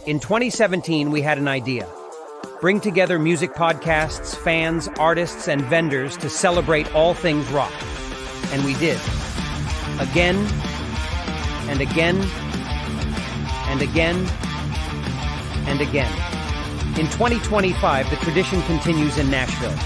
In 2017, we had an idea. Bring together music podcasts, fans, artists, and vendors to celebrate all things rock. And we did. Again, and again, and again, and again. In 2025, the tradition continues in Nashville.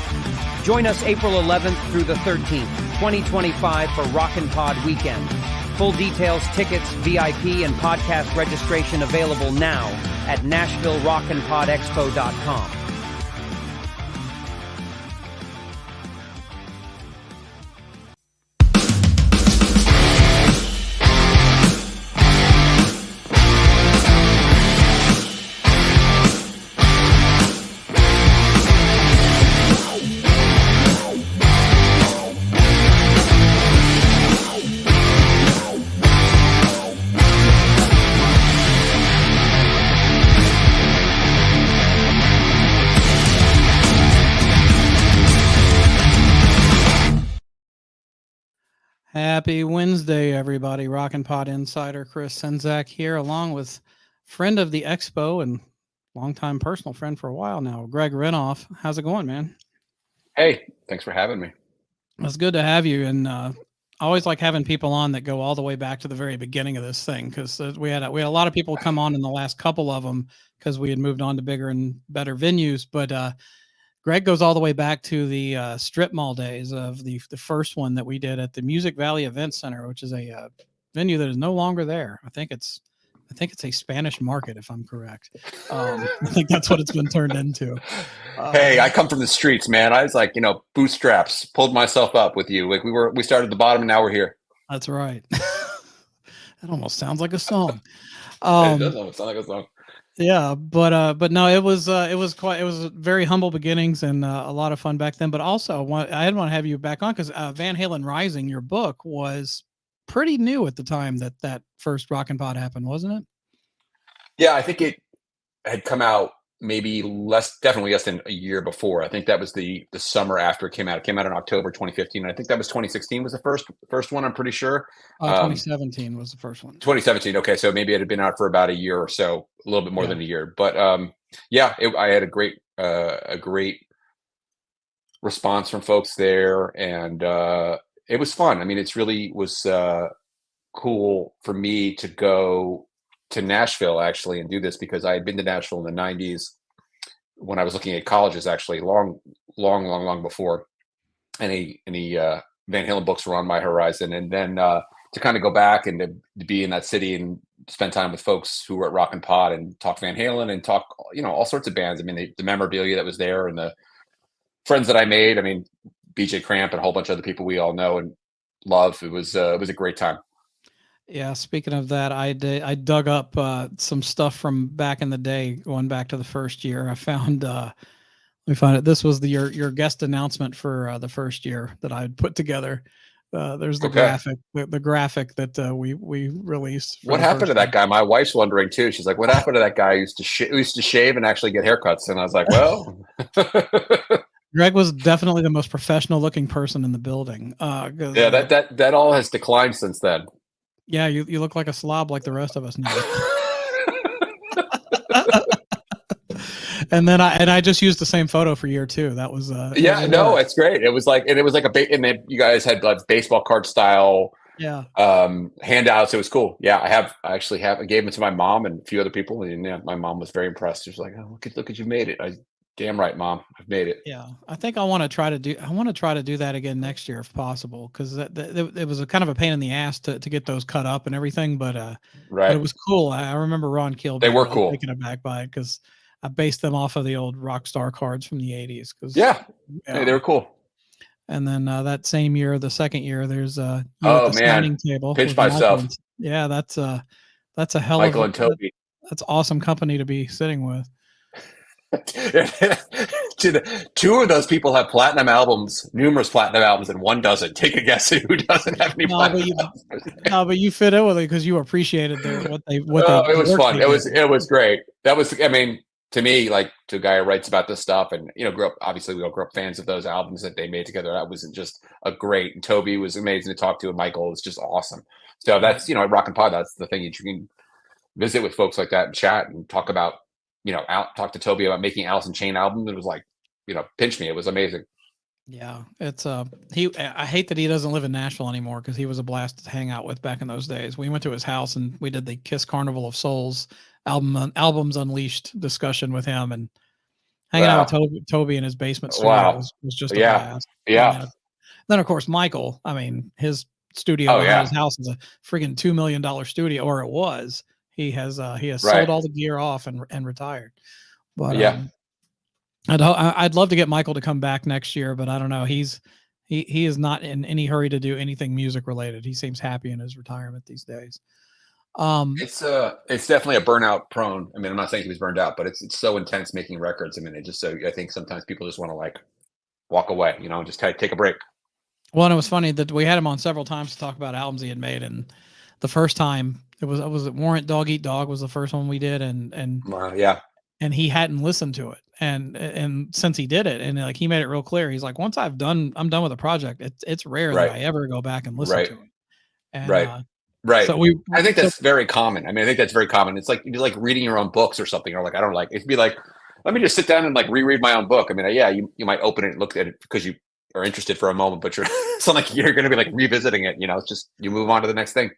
Join us April 11th through the 13th, 2025 for ROCKNPOD Weekend. Full details, tickets, VIP, and podcast registration available now at NashvilleRockNPodExpo.com. Happy Wednesday, everybody. ROCKNPOD Insider Chris Senzak here, along with friend of the Expo and longtime personal friend for a while now, Greg Renoff. How's it going, man? Hey, thanks for having me. It's good to have you. And I always like having people on that go all the way back to the very beginning of this thing, because we had a lot of people come on in the last couple of them because we had moved on to bigger and better venues. But Greg goes all the way back to the strip mall days of the first one that we did at the Music Valley Event Center, which is a venue that is no longer there. I think it's a Spanish Market, if I'm correct. I think that's what it's been turned into. Hey, I come from the streets, man. I was like, bootstraps, pulled myself up with you. Like we started at the bottom and now we're here. That's right. That almost sounds like a song. It does almost sound like a song. Yeah, but no, it was very humble beginnings and a lot of fun back then. But also, I didn't want to have you back on because Van Halen Rising, your book, was pretty new at the time that first ROCKNPOD happened, wasn't it? Yeah, I think it had come out maybe definitely less than a year before. I think that was the summer after it came out. It came out in October 2015. And I think that was 2016 was the first one, I'm pretty sure. 2017 was the first one. 2017. Okay, so maybe it had been out for about a year or so, a little bit more than a year. But I had a great response from folks there, and it was fun. I mean, it's really was cool for me to go to Nashville actually and do this, because I had been to Nashville in the 90s when I was looking at colleges, actually long before any Van Halen books were on my horizon. And then to kind of go back and to be in that city and spend time with folks who were at ROCKNPOD and talk Van Halen and talk, all sorts of bands. I mean, the memorabilia that was there and the friends that I made. I mean, BJ Cramp and a whole bunch of other people we all know and love. It was a great time. Yeah, speaking of that, I dug up some stuff from back in the day, going back to the first year. I found this was your guest announcement for the first year that I had put together. There's the graphic that we released. What happened to that guy? My wife's wondering too. She's like, "What happened to that guy who used to shave and actually get haircuts?" And I was like, "Well." Greg was definitely the most professional looking person in the building. Yeah, that all has declined since then. Yeah, you look like a slob like the rest of us now. And then I just used the same photo for year two. That was it's great. It was like and then you guys had like baseball card style handouts. It was cool. Yeah, I gave them to my mom and a few other people, and yeah, my mom was very impressed. She was like, "Oh, look at you made it." Damn right, Mom. I've made it. Yeah, I think I want to try to do that again next year if possible, because it was a kind of a pain in the ass to get those cut up and everything, but right. But it was cool. I remember Ron Keel. They were cool. Taken aback by it because I based them off of the old Rockstar cards from the 80s. Hey, they were cool. And then that same year, the second year, there's signing table. Pinch myself. Yeah, that's a hell Michael of and Toby. That's awesome company to be sitting with. Two of those people have numerous platinum albums, and one doesn't. Take a guess who doesn't have any platinum albums. No, but you fit in with it because you appreciated what they. It was fun. It was great. That was, I mean, to me, like to a guy who writes about this stuff, and we all grew up fans of those albums that they made together. That was just a great. And Toby was amazing to talk to, and Michael was just awesome. So that's at ROCKNPOD, that's the thing you can visit with folks like that and chat and talk about, talk to Toby about making Alice in Chain album. It was like, pinch me. It was amazing. Yeah, it's I hate that he doesn't live in Nashville anymore, because he was a blast to hang out with back in those days. We went to his house and we did the Kiss Carnival of Souls albums unleashed discussion with him, and hanging out with Toby in his basement studio was just a blast. Yeah. Then of course Michael, I mean, his studio behind his house is a freaking $2 million studio, or it was. He has sold all the gear off and retired. But I'd love to get Michael to come back next year, but I don't know. He is not in any hurry to do anything music related. He seems happy in his retirement these days. It's definitely a burnout prone. I mean, I'm not saying he was burned out, but it's so intense making records. I mean, I think sometimes people just want to like walk away, just take a break. Well, and it was funny that we had him on several times to talk about albums he had made, and the first time it was Warrant Dog Eat Dog was the first one we did, and he hadn't listened to it. And since he did it, and like he made it real clear, he's like, once I'm done with a project, it's rare that I ever go back and listen to it. And, right. So I think that's very common. I mean, I think that's very common. It's like you like reading your own books or something, or like I don't like it'd be like, let me just sit down and like reread my own book. I mean, you might open it and look at it because you are interested for a moment, but it's not like you're going to be like revisiting it. It's just you move on to the next thing.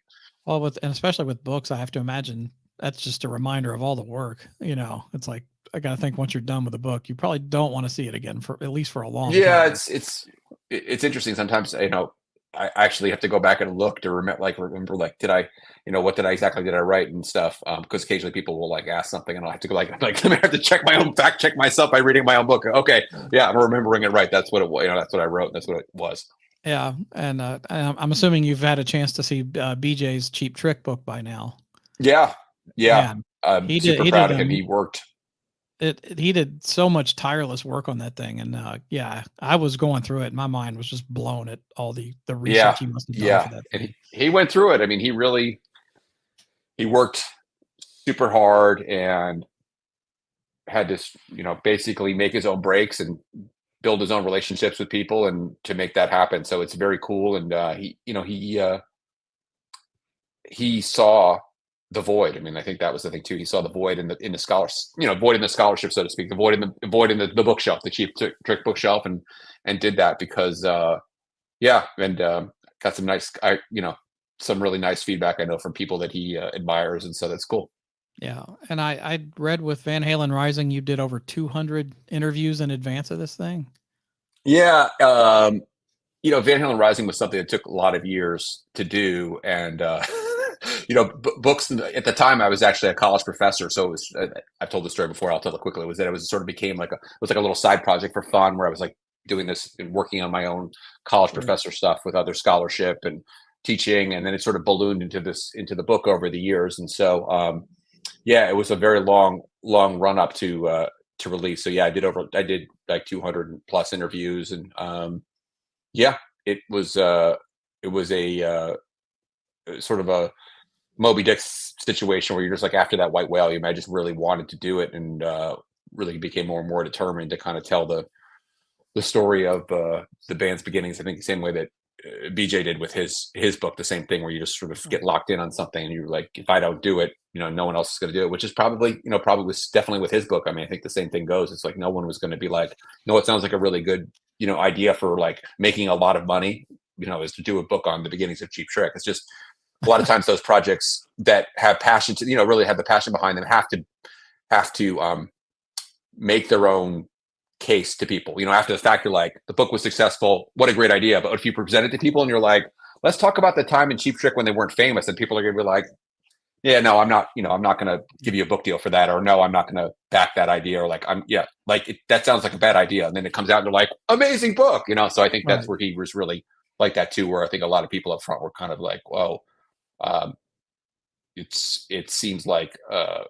Well, and especially with books, I have to imagine that's just a reminder of all the work. It's like, I got to think once you're done with a book, you probably don't want to see it again for at least for a long time. Yeah, it's interesting. Sometimes, I actually have to go back and look to remember did I, what did I write and stuff? Because occasionally people will like ask something and I'll have to go like, let me have to fact check myself by reading my own book. Okay. Yeah. I'm remembering it right. That's what it was. That's what I wrote. That's what it was. Yeah. And I'm assuming you've had a chance to see BJ's Cheap Trick book by now. Yeah. Yeah. Man, I'm super proud of him. He worked. He did so much tireless work on that thing, and I was going through it. My mind was just blown at all the research he must have done for that thing. And he went through it. I mean, he worked super hard and had to, basically make his own breaks and build his own relationships with people and to make that happen. So it's very cool. And he saw the void. I mean, I think that was the thing too. He saw the void in the scholars, void in the scholarship, so to speak, the void in the bookshelf, the Cheap Trick bookshelf, and did that because, got some nice, some really nice feedback I know from people that he admires, and so that's cool. Yeah, and I read with Van Halen Rising, you did over 200 interviews in advance of this thing. Yeah, Van Halen Rising was something that took a lot of years to do, and. Books at the time, I was actually a college professor. So it was, I've told the story before. I'll tell it quickly. It sort of became it was like a little side project for fun where I was like doing this and working on my own college professor stuff with other scholarship and teaching. And then it sort of ballooned into the book over the years. And so, it was a very long run up to release. So I did like 200 plus interviews and, it was a sort of a Moby Dick situation where you're just like after that white whale, I just really wanted to do it and really became more and more determined to kind of tell the story of the band's beginnings. I think the same way that BJ did with his book, the same thing where you just sort of get locked in on something and you're like, if I don't do it, no one else is going to do it, which is probably was definitely with his book. I mean, I think the same thing goes. It's like no one was going to be like, no, it sounds like a really good, idea for like making a lot of money, is to do a book on the beginnings of Cheap Trick. It's just a lot of times those projects that have passion to, really have the passion behind them have to make their own case to people. After the fact, you're like, the book was successful. What a great idea. But if you present it to people and you're like, let's talk about the time in Cheap Trick when they weren't famous, and people are going to be like, yeah, no, I'm not going to give you a book deal for that. Or no, I'm not going to back that idea. Or like, that sounds like a bad idea. And then it comes out and they're like, amazing book, So I think that's where he was really like that too, where I think a lot of people up front were kind of like, whoa, it seems like, I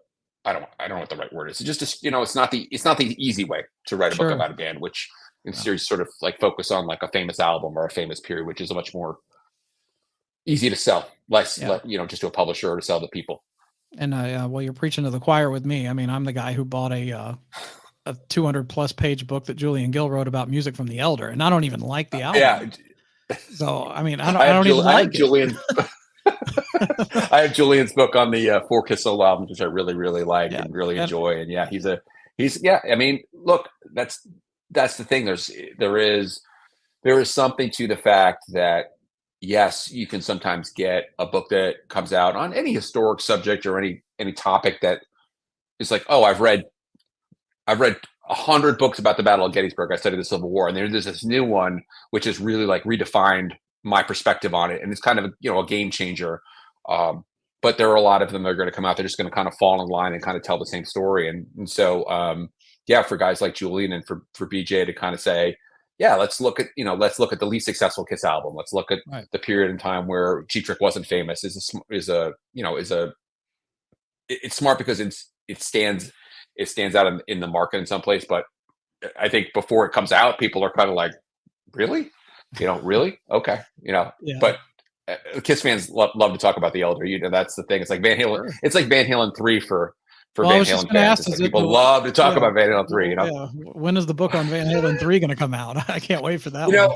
don't know what the right word is. It's just, it's not the easy way to write a book about a band, which in series sort of like focus on like a famous album or a famous period, which is a much more easy to sell, less, just to a publisher or to sell to people. And you're preaching to the choir with me. I mean, I'm the guy who bought a 200 plus page book that Julian Gill wrote about music from The Elder, and I don't even like the album. Yeah. So I mean, I don't even like Julian. I have Julian's book on the Four Kiss solo albums, which I really, really like Yeah. and really And enjoy. And yeah, yeah. I mean, look, that's the thing. There is something to the fact that yes, you can sometimes get a book that comes out on any historic subject or any topic that is like, oh, I've read 100 books about the Battle of Gettysburg. I studied the Civil War, and there's this new one which has really like redefined my perspective on it, and it's kind of a game changer. But there are a lot of them that are going to come out. They're just going to kind of fall in line and kind of tell the same story, and so yeah, for guys like Julian and for BJ to kind of say, yeah, let's look at the least successful Kiss album. Let's look at right. the period in time where Cheap Trick wasn't famous. It's smart because it stands out in the market in some place. But I think before it comes out, people are kind of like, really, really, okay, Yeah. But Kiss fans love to talk about the Elder. That's the thing. It's like Van Halen. Sure. It's like Van Halen 3 for Well, I Van was just Halen going to fans. ask, It's like people love to talk about Van Halen 3. Yeah. When is the book on Van Halen 3 going to come out? I can't wait for that one.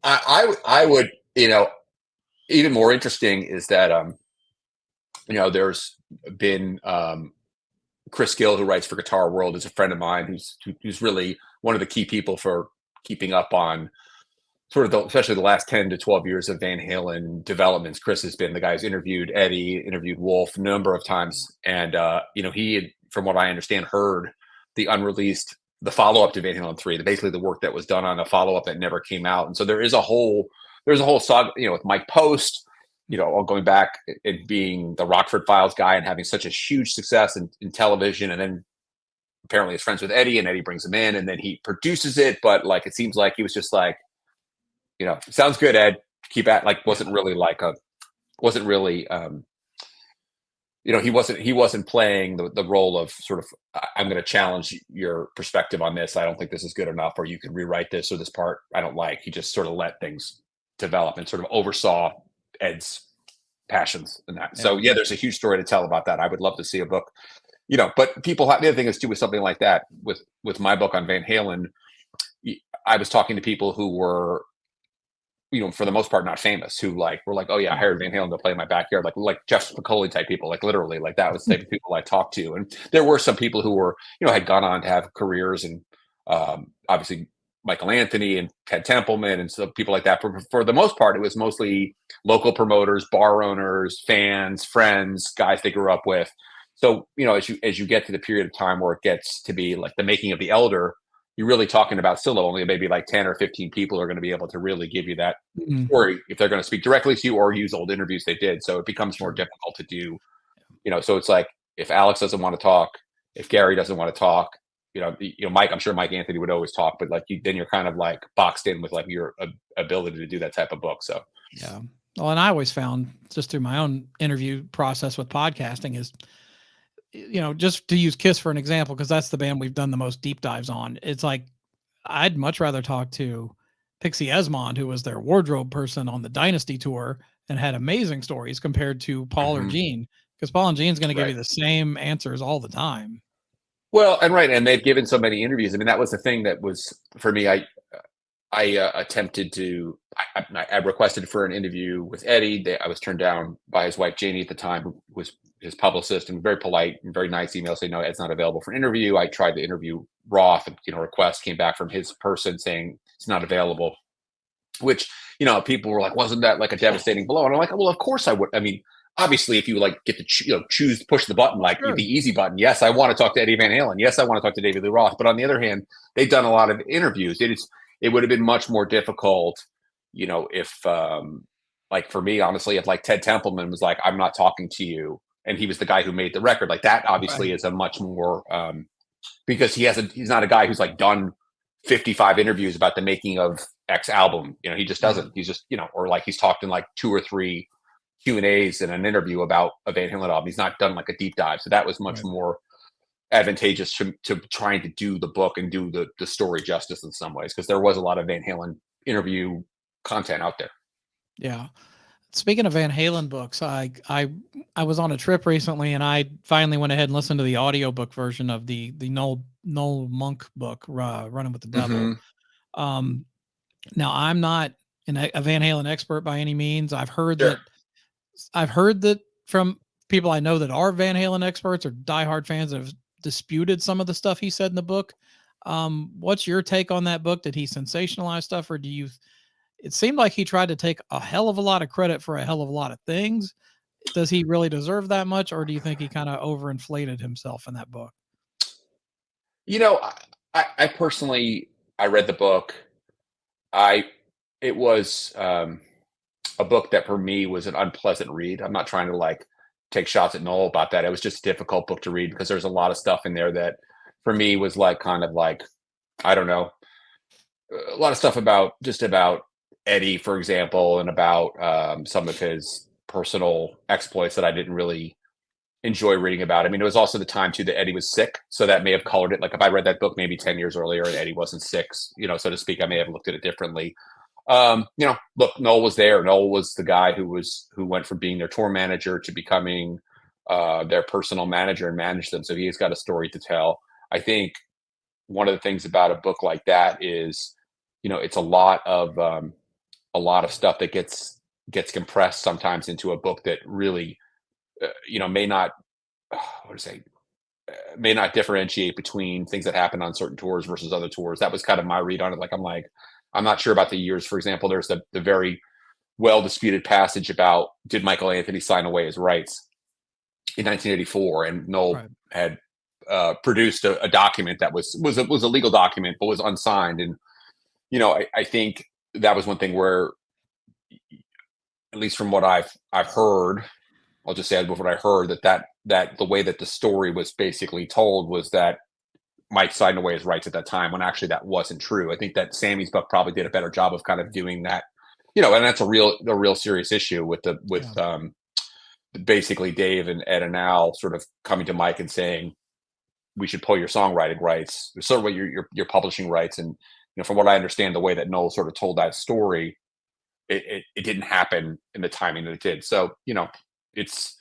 I would, even more interesting is that there's been Chris Gill, who writes for Guitar World, is a friend of mine who's really one of the key people for keeping up on sort of especially the last 10 to 12 years of Van Halen developments. Chris has been the guy who's interviewed Eddie, interviewed Wolf a number of times. And, he had, from what I understand, heard the follow-up to Van Halen 3, basically the work that was done on a follow-up that never came out. And so there's a whole saga, with Mike Post, all going back and being the Rockford Files guy and having such a huge success in television. And then apparently is friends with Eddie, and Eddie brings him in, and then he produces it. But like, it seems like he was just like, sounds good, Ed, keep at, like, he wasn't playing the role of sort of, I'm going to challenge your perspective on this. I don't think this is good enough, or you can rewrite this, or this part I don't like. He just sort of let things develop and sort of oversaw Ed's passions in that. Yeah. So yeah, there's a huge story to tell about that. I would love to see a book, but people have, the other thing is too, with something like that, with my book on Van Halen, I was talking to people who were, for the most part, not famous, who were like, oh yeah, I hired Van Halen to play in my backyard, like Jeff Spicoli type people, like literally, like that was the type of people I talked to. And there were some people who were, had gone on to have careers, and obviously Michael Anthony and Ted Templeman and so people like that. For the most part, it was mostly local promoters, bar owners, fans, friends, guys they grew up with. So, as you get to the period of time where it gets to be like the making of the Elder, you're really talking about still only maybe like 10 or 15 people are going to be able to really give you that story, if they're going to speak directly to you or use old interviews they did. So it becomes more difficult to do, so it's like, if Alex doesn't want to talk, if Gary doesn't want to talk, Mike, I'm sure Mike Anthony would always talk, but like then you're kind of like boxed in with like your ability to do that type of book. So, yeah. Well, and I always found, just through my own interview process with podcasting, is, just to use Kiss for an example, because that's the band we've done the most deep dives on. It's like, I'd much rather talk to Pixie Esmond, who was their wardrobe person on the Dynasty tour and had amazing stories, compared to Paul or Gene, because Paul and Gene's going to give you the same answers all the time. Well, and they've given so many interviews. I mean, that was the thing that was for me. I attempted to. I requested for an interview with Eddie. I was turned down by his wife Janie at the time, who was his publicist, and very polite and very nice email saying, no, Ed's not available for an interview. I tried to interview Roth, and request came back from his person saying it's not available, which people were like, wasn't that like a devastating blow? And I'm like, well, of course I would. I mean, obviously, if you like get to choose, push the button, like the easy button. Yes, I want to talk to Eddie Van Halen. Yes, I want to talk to David Lee Roth. But on the other hand, they've done a lot of interviews. It would have been much more difficult, if like for me, honestly, if like Ted Templeman was like, I'm not talking to you, and he was the guy who made the record, like that obviously is a much more because he's not a guy who's like done 55 interviews about the making of X album. He just doesn't. He's just or like he's talked in like 2 or 3 Q&As in an interview about a Van Halen album. He's not done like a deep dive. So that was much more advantageous to trying to do the book and do the story justice in some ways, because there was a lot of Van Halen interview content out there. Yeah. Speaking of Van Halen books, I was on a trip recently, and I finally went ahead and listened to the audiobook version of the Noel Monk book, Running with the Devil. Now, I'm not a Van Halen expert by any means. I've heard that I've heard that from people I know that are Van Halen experts or diehard fans that have disputed some of the stuff he said in the book. What's your take on that book? Did he sensationalize stuff, or do you? It seemed like he tried to take a hell of a lot of credit for a hell of a lot of things. Does he really deserve that much, or do you think he kind of overinflated himself in that book? You know, I personally, I read the book. I it was a book that for me was an unpleasant read. I'm not trying to like take shots at Noel about that. It was just a difficult book to read because there's a lot of stuff in there that for me was like kind of like, I don't know, a lot of stuff about just about Eddie, for example, and about some of his personal exploits that I didn't really enjoy reading about. I mean, it was also the time too that Eddie was sick, so that may have colored it. Like if I read that book maybe 10 years earlier and Eddie wasn't sick, so to speak, I may have looked at it differently. Look, Noel was there. Noel was the guy who went from being their tour manager to becoming their personal manager and managed them. So he's got a story to tell. I think one of the things about a book like that is, it's a lot of stuff that gets compressed sometimes into a book that really, may not, what to say, may not differentiate between things that happen on certain tours versus other tours. That was kind of my read on it. I'm not sure about the years. For example, there's the very well disputed passage about did Michael Anthony sign away his rights in 1984, and Noel had produced a document that was a legal document but was unsigned. And I think that was one thing where, at least from what I've heard, I'll just say what I heard, that the way that the story was basically told was that Mike signed away his rights at that time, when actually that wasn't true. I think that Sammy's book probably did a better job of kind of doing that, and that's a real serious issue with basically Dave and Ed and Al sort of coming to Mike and saying, we should pull your songwriting rights, sort of what your publishing rights. And from what I understand, the way that Noel sort of told that story, it didn't happen in the timing that it did. So it's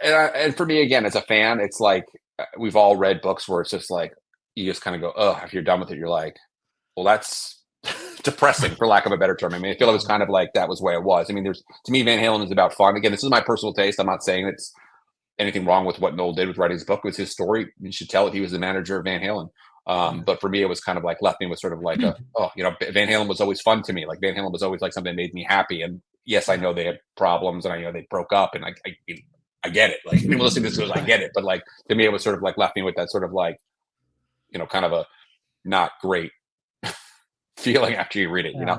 and for me, again, as a fan, it's like we've all read books where it's just like you just kind of go, oh, if you're done with it, you're like, well, that's depressing, for lack of a better term. I mean, I feel it was kind of like that was the way it was. I mean, to me, Van Halen is about fun. Again, this is my personal taste. I'm not saying it's anything wrong with what Noel did with writing his book. It was his story. You should tell it. He was the manager of Van Halen. But for me, it was kind of like left me with sort of like Van Halen was always fun to me. Like Van Halen was always like something that made me happy. And yes, I know they had problems, and I know they broke up, and I get it. Like, listening to this goes, I get it. But like, to me, it was sort of like left me with that sort of like, kind of a not great feeling after you read it, And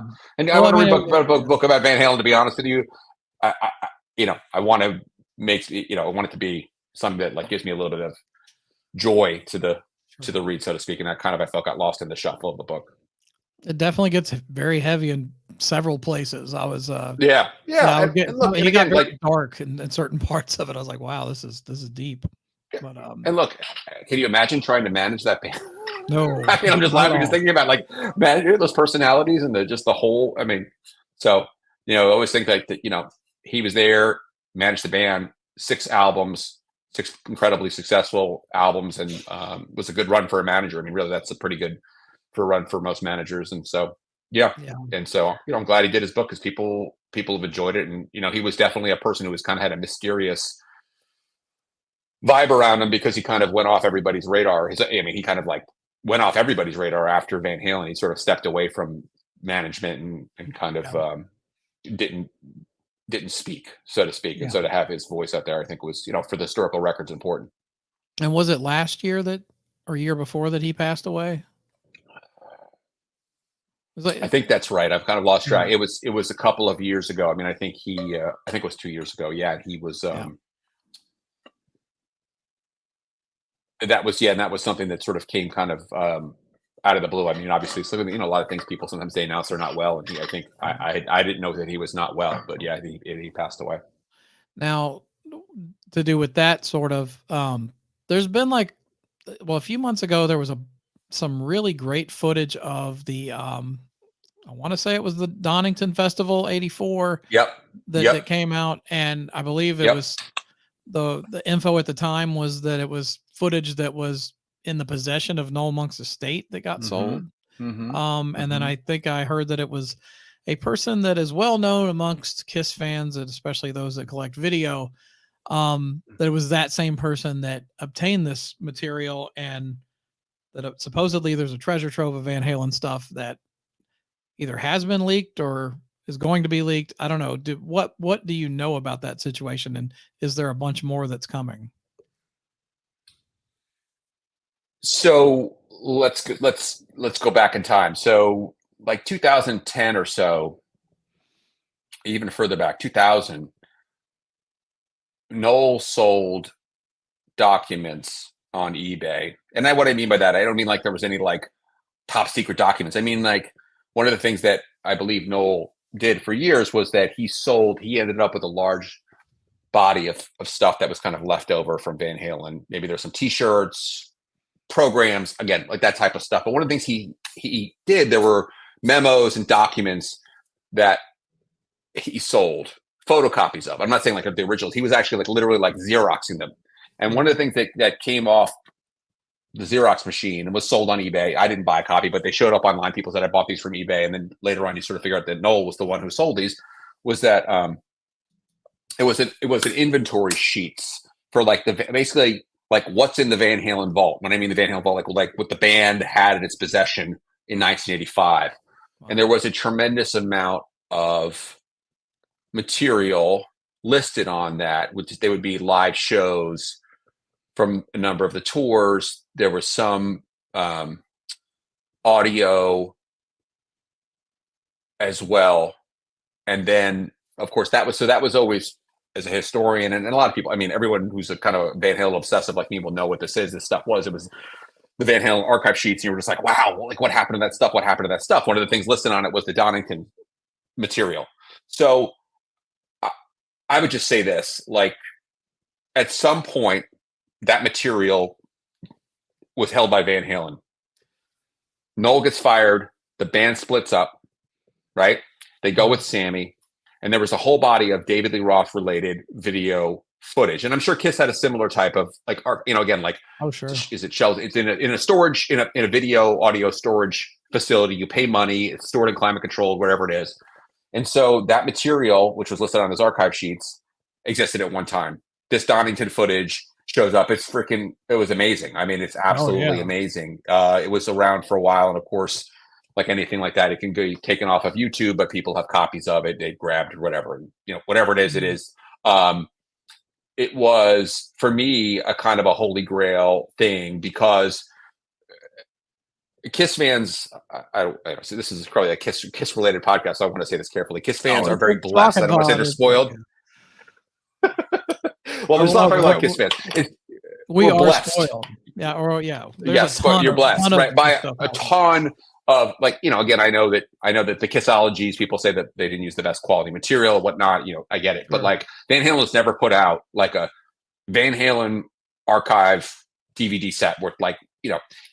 I want to read a book about Van Halen, to be honest with you. I want to make, I want it to be something that like gives me a little bit of joy to the read, so to speak. And that kind of, I felt, got lost in the shuffle of the book. It definitely gets very heavy in several places. I was, It got very dark in certain parts of it. I was like, wow, this is deep. But, and look, can you imagine trying to manage that band? No, I mean, I'm just laughing, just thinking about like managing those personalities and the whole, I mean, so, I always think that, he was there, managed the band, 6 albums, 6 incredibly successful albums, and was a good run for a manager. I mean, really, that's a pretty good for a run for most managers. And so, and so, I'm glad he did his book, because people have enjoyed it. And, he was definitely a person who was kind of had a mysterious vibe around him, because he kind of went off everybody's radar. He kind of like went off everybody's radar after Van Halen. He sort of stepped away from management and kind of didn't speak, so to speak. And so to have his voice out there, I think was, for the historical records, important. And was it last year or year before that he passed away? I think that's right. I've kind of lost track. It was a couple of years ago. I mean, I think it was 2 years ago. Yeah. He was, that was something that sort of came kind of, out of the blue. I mean, obviously, so, a lot of things people sometimes they announce they're not well. And I think I didn't know that he was not well, but yeah, he passed away. Now, to do with that sort of, there's been a few months ago, there was some really great footage of the, I want to say it was the Donington Festival '84. That came out. And I believe it was the info at the time was that it was footage that was in the possession of Noel Monk's estate that got sold. And then I think I heard that it was a person that is well known amongst Kiss fans, and especially those that collect video, that it was that same person that obtained this material, and that supposedly there's a treasure trove of Van Halen stuff that either has been leaked or is going to be leaked. I don't know. What do you know about that situation, and is there a bunch more that's coming? So let's go back in time. So like 2010 or so, even further back, 2000, Noel sold documents on eBay. And what I mean by that, I don't mean like there was any like top secret documents. I mean like one of the things that I believe Noel did for years was that he ended up with a large body of stuff that was kind of left over from Van Halen. Maybe there's some t-shirts, programs, again, like that type of stuff. But one of the things he did, there were memos and documents that he sold photocopies of. I'm not saying like the originals. He was actually like literally like Xeroxing them. And one of the things that came off the Xerox machine and was sold on eBay, I didn't buy a copy, but they showed up online. People said I bought these from eBay. And then later on, you sort of figure out that Noel was the one who sold these, was that it was an inventory sheets for like basically like what's in the Van Halen vault. When I mean the Van Halen vault, like what the band had in its possession in 1985. Wow. And there was a tremendous amount of material listed on that, which they would be live shows from a number of the tours. There was some audio as well. And then of course that was always, as a historian and a lot of people, I mean, everyone who's a kind of Van Halen obsessive like me will know what this is. This stuff was, it was the Van Halen archive sheets. And you were just like, wow, like what happened to that stuff? What happened to that stuff? One of the things listed on it was the Donington material. So I would just say this, like at some point that material was held by Van Halen. Noel gets fired. The band splits up, right? They go with Sammy. And there was a whole body of David Lee Roth related video footage. And I'm sure Kiss had a similar type of like, again, like, oh, sure. Is it shells? It's in a storage, in a video audio storage facility. You pay money. It's stored in climate controlled, wherever it is. And so that material, which was listed on his archive sheets, existed at one time. This Donington footage shows up. It was amazing. I mean, it's absolutely amazing. It was around for a while. And of course, like anything like that, it can be taken off of YouTube, but people have copies of it. They grabbed whatever, and whatever it is, it is. It was for me a kind of a holy grail thing because Kiss fans, I don't so this is probably a Kiss related podcast, so I want to say this carefully. Kiss fans are very blessed. I don't want to say they're spoiled. Well, there's not very a lot of Kiss fans. We're blessed. Spoiled. Yeah, or yeah. Yes, but you're blessed, right? By a ton of like, again, I know that the Kissologies, people say that they didn't use the best quality material and whatnot. I get it. Sure. But like Van Halen's never put out like a Van Halen archive DVD set where like,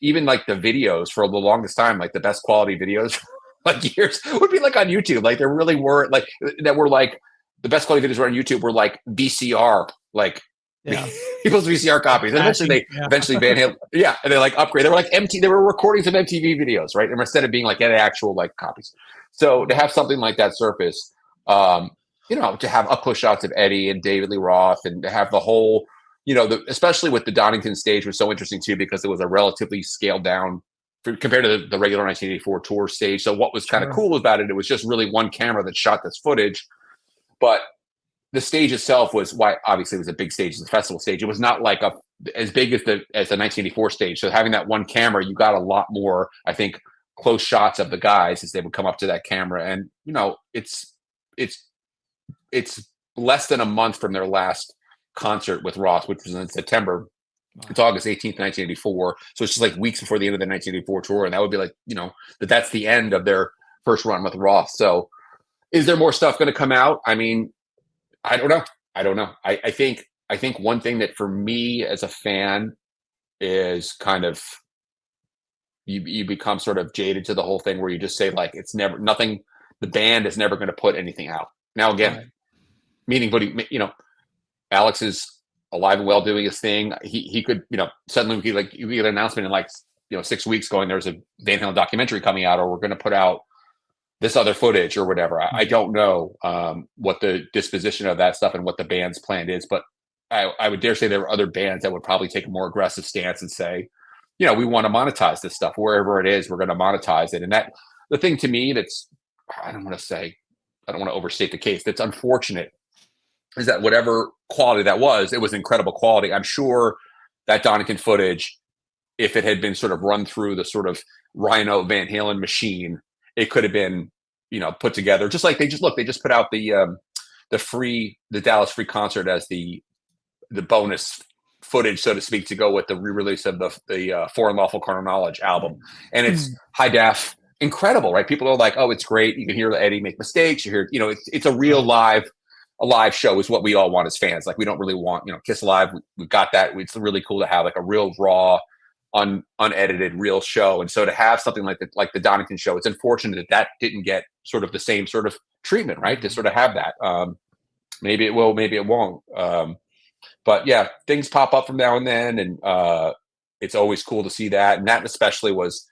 even like the videos for the longest time, like the best quality videos like years would be like on YouTube. Like there really were like that were like the best quality videos were on YouTube were like VCR, like people's VCR copies. And eventually Van Halen, and they like upgrade. They were like they were recordings of MTV videos, right? And instead of being like actual like copies. So to have something like that surface, to have up close shots of Eddie and David Lee Roth, and to have the whole, especially with the Donington stage was so interesting too, because it was a relatively scaled down compared to the regular 1984 tour stage. So what was kind of cool about it, it was just really one camera that shot this footage, but the stage itself was obviously it was a big stage, the festival stage. It was not like as big as the 1984 stage. So having that one camera, you got a lot more, I think, close shots of the guys as they would come up to that camera. And it's less than a month from their last concert with Roth, which was in September. Wow. It's August 18th, 1984. So it's just like weeks before the end of the 1984 tour. And that would be like, that's the end of their first run with Roth. So is there more stuff going to come out? I mean, I don't know. I think one thing that for me as a fan is kind of you become sort of jaded to the whole thing where you just say like the band is never going to put anything out. Now again, meaning, but Alex is alive and well doing his thing. He could, suddenly you get an announcement in like 6 weeks going, there's a Van Halen documentary coming out, or we're going to put out this other footage or whatever. I don't know what the disposition of that stuff and what the band's plan is, but I would dare say there are other bands that would probably take a more aggressive stance and say, we want to monetize this stuff wherever it is. We're going to monetize it. And that the thing to me that's, I don't want to overstate the case. That's unfortunate is that whatever quality that was, it was incredible quality. I'm sure that Donington footage, if it had been sort of run through the sort of Rhino Van Halen machine, it could have been, put together just like they just put out the Dallas Free concert as the bonus footage, so to speak, to go with the re-release of the For Unlawful Carnal Knowledge album. And it's high def, incredible, right? People are like, oh, it's great. You can hear Eddie make mistakes. You hear, it's a real live show is what we all want as fans. Like we don't really want, Kiss Live. We've got that. It's really cool to have like a real raw, unedited real show. And so to have something like the Donington show, it's unfortunate that didn't get sort of the same sort of treatment, right? To sort of have that. Maybe it will, maybe it won't. But yeah, things pop up from now and then, and it's always cool to see that. And that especially was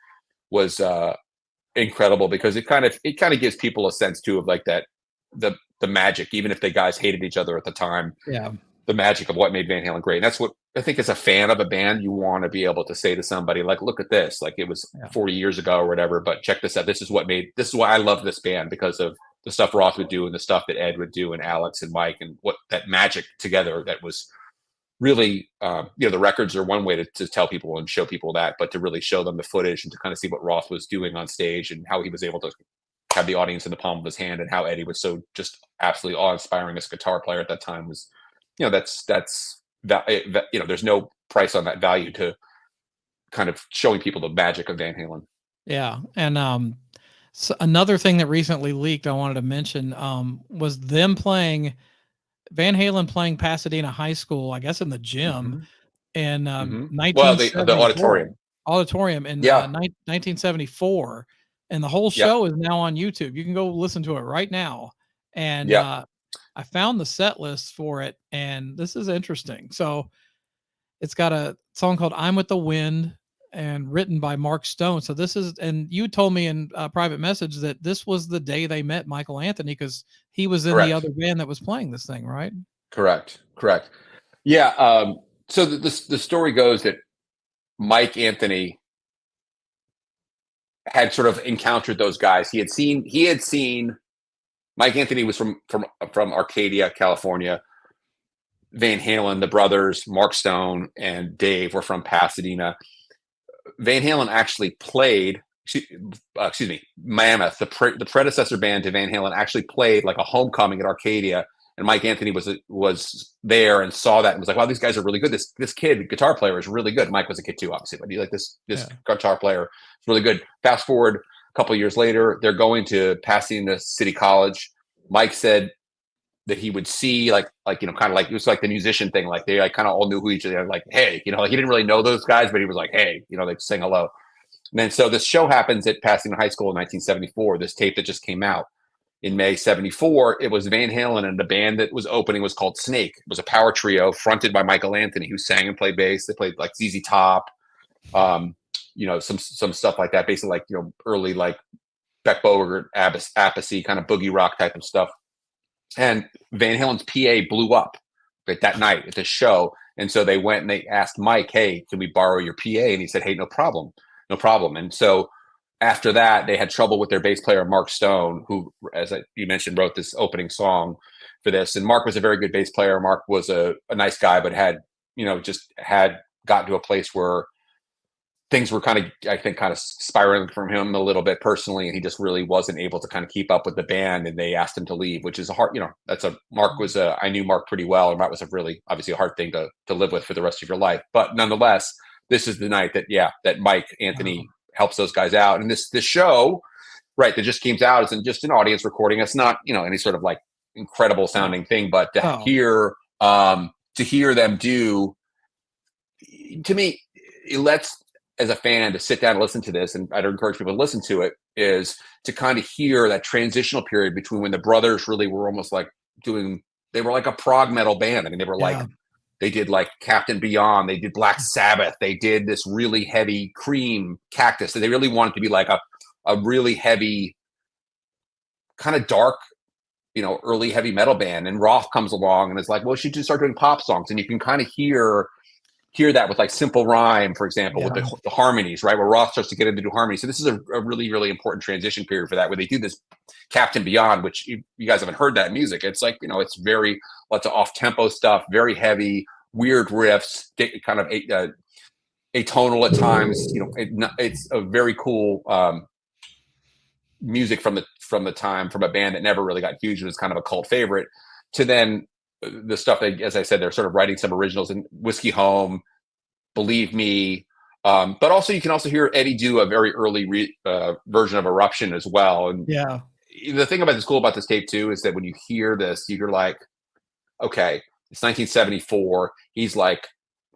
incredible because it kind of gives people a sense too of like that the magic, even if the guys hated each other at the time. Yeah, the magic of what made Van Halen great. And that's what I think as a fan of a band, you want to be able to say to somebody like, look at this, like it was 40 years ago or whatever, but check this out. This is why I love this band, because of the stuff Roth would do and the stuff that Ed would do and Alex and Mike and what that magic together that was really, the records are one way to tell people and show people that, but to really show them the footage and to kind of see what Roth was doing on stage and how he was able to have the audience in the palm of his hand and how Eddie was so just absolutely awe-inspiring as a guitar player at that time was, there's no price on that value to kind of showing people the magic of Van Halen. Yeah. And so another thing that recently leaked I wanted to mention was them playing Van Halen playing Pasadena High School, I guess in the gym in 1974. The auditorium in 1974. And the whole show is now on YouTube. You can go listen to it right now. And I found the set list for it, and this is interesting. So it's got a song called I'm With the Wind and written by Mark Stone. So this is, and you told me in a private message that this was the day they met Michael Anthony because he was in the other band that was playing this thing, right? Correct. Yeah. So the story goes that Mike Anthony had sort of encountered those guys. He had seen Mike Anthony was from Arcadia, California. Van Halen, the brothers, Mark Stone and Dave were from Pasadena. Van Halen actually played, Mammoth, the predecessor band to Van Halen, actually played like a homecoming at Arcadia. And Mike Anthony was there and saw that and was like, wow, these guys are really good. This kid, guitar player, is really good. Mike was a kid too, obviously, but he like this guitar player is really good. Fast forward a couple of years later, they're going to Pasadena City College. Mike said that he would see kind of like it was like the musician thing, like they kind of all knew who each other. Like, hey, he didn't really know those guys, but he was like, hey, they sang hello. And then so this show happens at Pasadena High School in 1974. This tape that just came out. In May 74, it was Van Halen, and the band that was opening was called Snake. It was a power trio fronted by Michael Anthony, who sang and played bass. They played like ZZ Top, some stuff like that, basically like early like Beck Bogert, Appice kind of boogie rock type of stuff. And Van Halen's PA blew up that night at this show, and so they went and they asked Mike, "Hey, can we borrow your PA?" And he said, "Hey, no problem." And so after that, they had trouble with their bass player, Mark Stone, who, as you mentioned, wrote this opening song for this. And Mark was a very good bass player. Mark was a nice guy, but had gotten to a place where things were kind of spiraling from him a little bit personally. And he just really wasn't able to kind of keep up with the band. And they asked him to leave, which is I knew Mark pretty well. And that was obviously a hard thing to live with for the rest of your life. But nonetheless, this is the night that Mike Anthony helps those guys out. And this show, right, that just came out isn't just an audience recording. It's not, any sort of like incredible sounding thing, but to hear them do, to me, it lets, as a fan, to sit down and listen to this, and I'd encourage people to listen to it, is to kind of hear that transitional period between when the brothers really were almost like they were like a prog metal band. I mean, they were like, they did like Captain Beyond, they did Black Sabbath, they did this really heavy Cream, Cactus. So they really wanted to be like a really heavy kind of dark, early heavy metal band. And Roth comes along and is like, well, she should start doing pop songs. And you can kind of hear that with like Simple Rhyme, for example, with the harmonies, right? Where Roth starts to get into do harmonies. So this is a really, really important transition period for that, where they do this Captain Beyond, which you guys haven't heard that music. It's like, it's very lots of off-tempo stuff, very heavy, weird riffs, kind of atonal at times. It's a very cool music from the time, from a band that never really got huge and was kind of a cult favorite, to then the stuff that, as I said, they're sort of writing some originals in Whiskey Home, Believe Me, but also you can also hear Eddie do a very early version of Eruption as well. And the thing about cool about this tape too is that when you hear this, you're like, okay, it's 1974. He's like,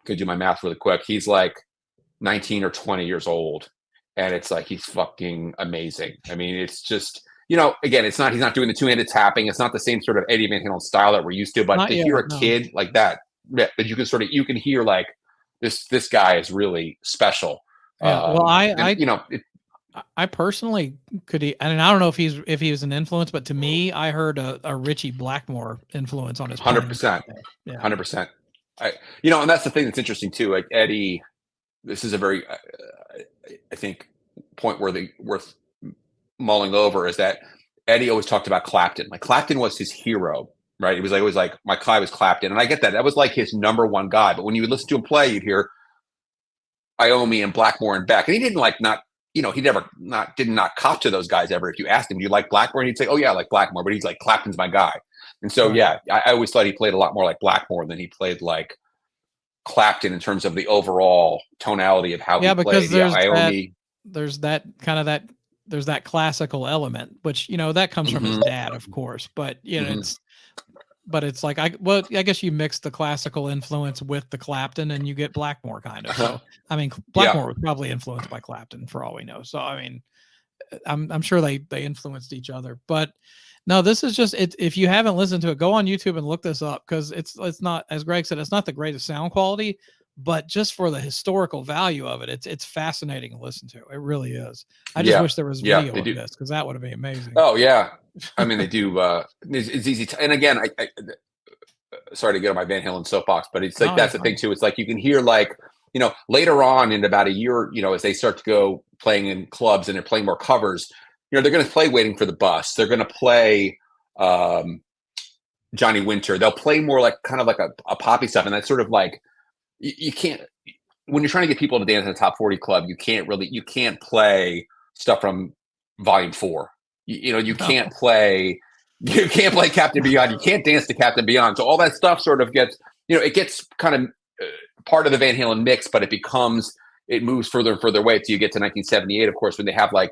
could do my math really quick. He's like 19 or 20 years old, and it's like he's fucking amazing. I mean, it's just. Again, he's not doing the two-handed tapping. It's not the same sort of Eddie Van Halen style that we're used to. But not to hear a kid like that you can hear like this guy is really special. Yeah. Well, I personally and I don't know if he was an influence, but to me, I heard a Richie Blackmore influence on his 100%. 100%. And that's the thing that's interesting too. Like Eddie, this is a very, I think, point worth mulling over, is that Eddie always talked about Clapton. Like Clapton was his hero, right? It was always like, my guy was Clapton. And I get that. That was like his number one guy. But when you would listen to him play, you'd hear Iommi and Blackmore and Beck. And he didn't he did not cop to those guys ever. If you asked him, do you like Blackmore? And he'd say, oh yeah, I like Blackmore. But he's like, Clapton's my guy. And so, I always thought he played a lot more like Blackmore than he played like Clapton in terms of the overall tonality of how he played. There's that kind of there's that classical element, which, that comes from his dad, of course, but it's like, I guess you mix the classical influence with the Clapton and you get Blackmore kind of. So, I mean, Blackmore was probably influenced by Clapton for all we know. So, I mean, I'm sure they influenced each other, but no, this is just it. If you haven't listened to it, go on YouTube and look this up, because it's not, as Greg said, it's not the greatest sound quality, but just for the historical value of it, it's fascinating to listen to. It really is. I just wish there was video of this, because that would have been amazing. Oh yeah, I mean they do. It's easy to, and again, I sorry to get on my Van Halen soapbox, but it's like that's the thing too. It's like you can hear like later on in about a year, as they start to go playing in clubs and they're playing more covers. They're going to play Waiting for the Bus. They're going to play Johnny Winter. They'll play more like kind of like a poppy stuff, and that's sort of like. You can't, when you're trying to get people to dance in a top 40 club, you can't play stuff from Volume 4. You can't play Captain Beyond. You can't dance to Captain Beyond. So all that stuff sort of gets, it gets kind of part of the Van Halen mix, but it moves further and further away until you get to 1978, of course, when they have like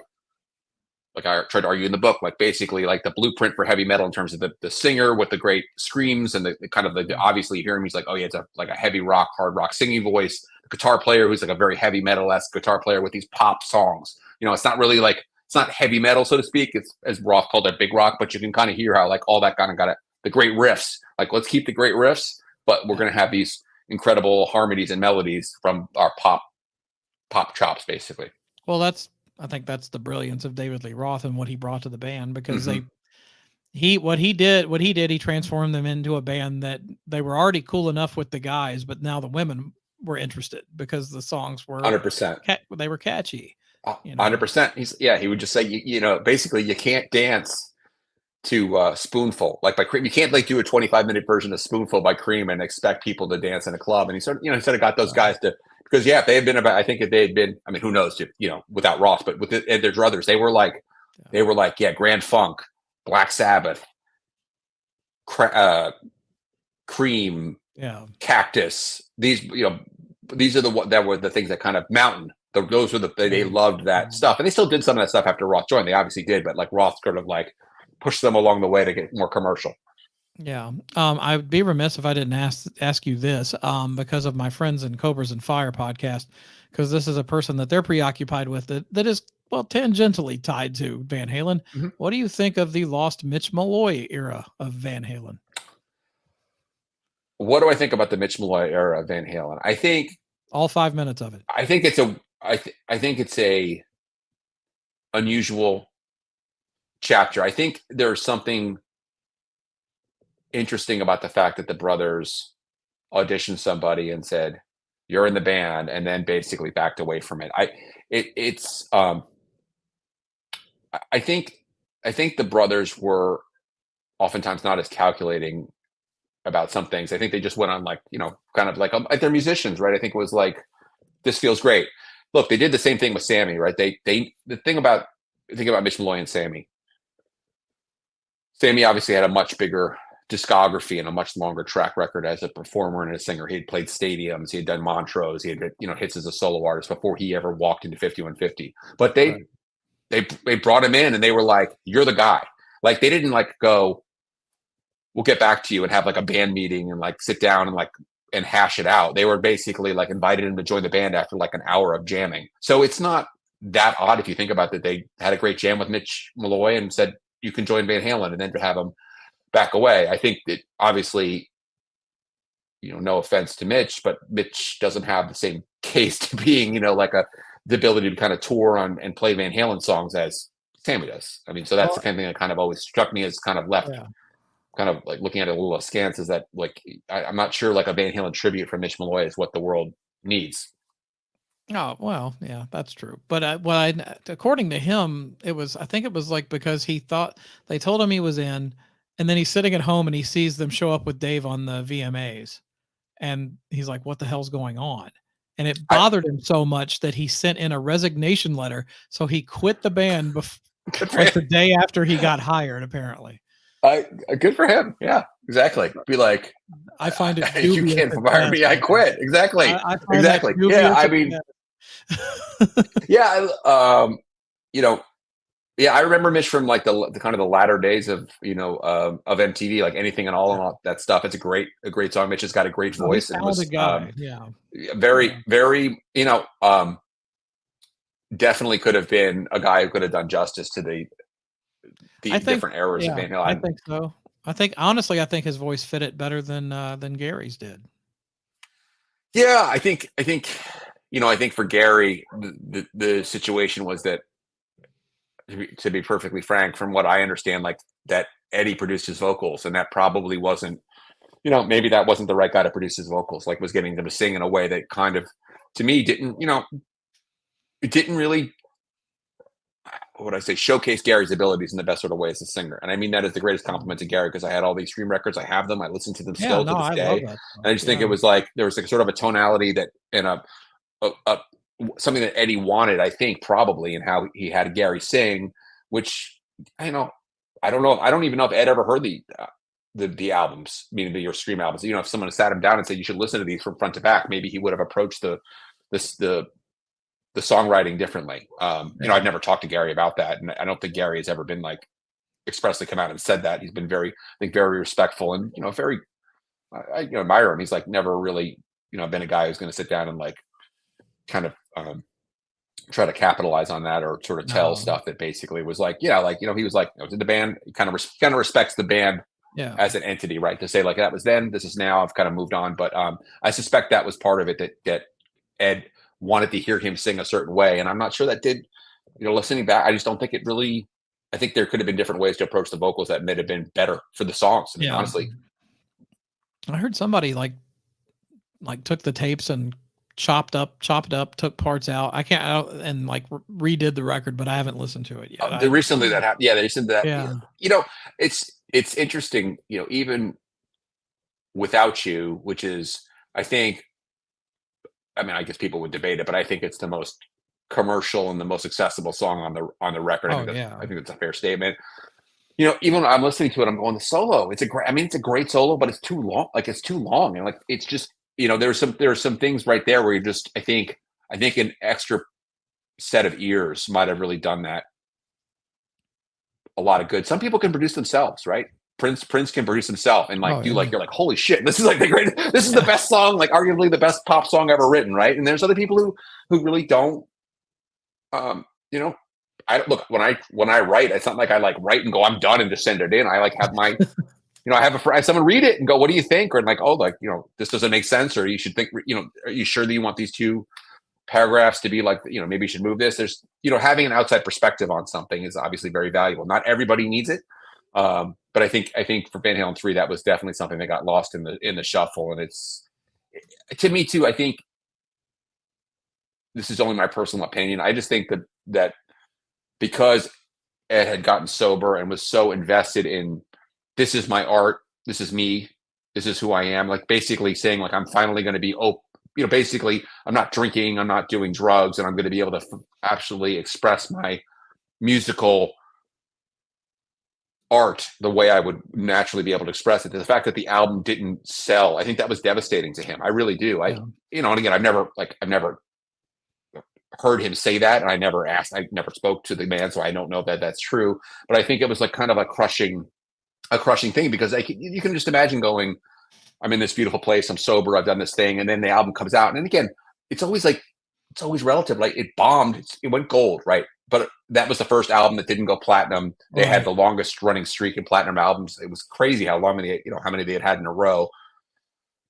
I tried to argue in the book, like basically like the blueprint for heavy metal in terms of the singer with the great screams and the kind of the obviously you hear him, he's like, oh yeah, it's like a heavy rock, hard rock singing voice. The guitar player who's like a very heavy metal-esque guitar player with these pop songs. It's not really like, it's not heavy metal, so to speak. It's, as Roth called it, big rock, but you can kind of hear how like all that kind of got it. The great riffs, like let's keep the great riffs, but we're going to have these incredible harmonies and melodies from our pop chops, basically. Well, I think that's the brilliance of David Lee Roth and what he brought to the band, because he transformed them into a band that they were already cool enough with the guys, but now the women were interested because the songs were 100%. They were catchy. 100%. He would just say, basically you can't dance to Spoonful, like by Cream. You can't like do a 25-minute version of Spoonful by Cream and expect people to dance in a club. And he sort of got those guys to. Because if they had been I think if they had been, I mean, who knows, without Roth, but with their druthers, they were like, Grand Funk, Black Sabbath, Cream, Cactus. These are that were the things that kind of Mountain. Those were they loved that stuff, and they still did some of that stuff after Roth joined. They obviously did, but like Roth sort of like pushed them along the way to get more commercial. Yeah. I'd be remiss if I didn't ask you this, because of my Friends in Cobras and Fire podcast, because this is a person that they're preoccupied with that is, well, tangentially tied to Van Halen. Mm-hmm. What do you think of the lost Mitch Malloy era of Van Halen? What do I think about the Mitch Malloy era of Van Halen? I think all 5 minutes of it. I think it's a unusual chapter. I think there's something interesting about the fact that the brothers auditioned somebody and said, "You're in the band," and then basically backed away from it. I think the brothers were oftentimes not as calculating about some things. I think they just went on like, kind of like they're musicians, right? I think it was like, this feels great. Look, they did the same thing with Sammy, right? The thing about Mitch Malloy and Sammy obviously had a much bigger discography and a much longer track record as a performer and a singer. He had played stadiums, he had done Montrose, he had, hits as a solo artist before he ever walked into 5150. But they brought him in and they were like, "You're the guy." Like, they didn't like go, "We'll get back to you," and have like a band meeting and like sit down and hash it out. They were basically like invited him to join the band after like an hour of jamming. So it's not that odd if you think about that. They had a great jam with Mitch Malloy and said, "You can join Van Halen," and then to have him back away. I think that obviously, no offense to Mitch, but Mitch doesn't have the same case to being, like the ability to kind of tour on and play Van Halen songs as Sammy does. I mean, so that's the kind of thing that kind of always struck me as kind of left. Yeah. Kind of like looking at it a little askance, is that like I'm not sure like a Van Halen tribute from Mitch Malloy is what the world needs. Oh, well, yeah, that's true. But according to him, I think it was like because he thought they told him he was in, and then he's sitting at home and he sees them show up with Dave on the VMAs, and he's like, "What the hell's going on?" And it bothered him so much that he sent in a resignation letter. So he quit the band like the day after he got hired, apparently. Good for him. Yeah, exactly. Be like, I find it you can't fire me. I quit. Exactly. Exactly. Yeah. I mean, yeah. Yeah. I remember Mitch from like the kind of the latter days of of MTV, like Anything and All that stuff. It's a great song. Mitch has got a great voice. And was guy. very definitely could have been a guy who could have done justice to the different eras of Van Halen. I think so. I think his voice fit it better than Gary's did. Yeah, I think for Gary, the situation was that, to be perfectly frank, from what I understand, like that Eddie produced his vocals, and that probably wasn't, maybe that wasn't the right guy to produce his vocals. Like, was getting them to sing in a way that kind of, to me, it didn't really, what would I say, showcase Gary's abilities in the best sort of way as a singer. And I mean that as the greatest compliment to Gary, because I had all these Stream records. I have them. I listen to them still to this day. And I just think it was like, there was like sort of a tonality that, and a something that Eddie wanted, I think, probably, in how he had Gary sing, which, I don't know. I don't even know if Ed ever heard the albums, meaning your Stream albums. If someone sat him down and said, "You should listen to these from front to back," maybe he would have approached the songwriting differently. I've never talked to Gary about that, and I don't think Gary has ever been like expressly come out and said that. He's been very respectful and very. I admire him. He's like never really been a guy who's going to sit down and like kind of try to capitalize on that, or sort of tell stuff that basically was like, he was like, did the band kind of respects the band as an entity, right? To say like, that was then, this is now, I've kind of moved on. But I suspect that was part of it, that Ed wanted to hear him sing a certain way. And I'm not sure that did, listening back, I just don't think it really, I think there could have been different ways to approach the vocals that may have been better for the songs. I mean, honestly. I heard somebody like took the tapes and chopped it up, took parts out. And like redid the record, but I haven't listened to it yet. Recently that happened. Yeah, they said that. Yeah. It's interesting, even Without You, which is, I think, I guess people would debate it, but I think it's the most commercial and the most accessible song on the record. I think that's a fair statement. Even when I'm listening to it, I'm going, the solo, it's a great solo, but it's too long. Like, it's too long. And like, it's just, there's some things right there where you just, I think an extra set of ears might have really done that a lot of good. Some people can produce themselves, right? Prince can produce himself and like you're like, holy shit, this is like this is the best song, like arguably the best pop song ever written, right? And there's other people who really don't. I look, when I write, it's not like I like write and go, I'm done, and just send it in. I like have my, I have someone read it and go, what do you think? Or like, oh, like, this doesn't make sense, or you should think, are you sure that you want these two paragraphs to be like, maybe you should move this. There's, having an outside perspective on something is obviously very valuable. Not everybody needs it. But I think for Van Halen 3, that was definitely something that got lost in the shuffle. And it's, to me too, I think this is only my personal opinion. I just think that because Ed had gotten sober and was so invested in, this is my art, this is me, this is who I am, like basically saying like, I'm finally going to be basically I'm not drinking, I'm not doing drugs, and I'm going to be able to absolutely express my musical art the way I would naturally be able to express it. The fact that the album didn't sell, I think that was devastating to him. I really do. And again, I've never heard him say that, and I never spoke to the man, so I don't know that that's true. But I think it was like kind of a crushing thing, because you can just imagine going, I'm in this beautiful place, I'm sober, I've done this thing, and then the album comes out, and again, it's always relative. Like, it bombed, it went gold, right? But that was the first album that didn't go platinum. They had the longest running streak in platinum albums. It was crazy how many they had in a row.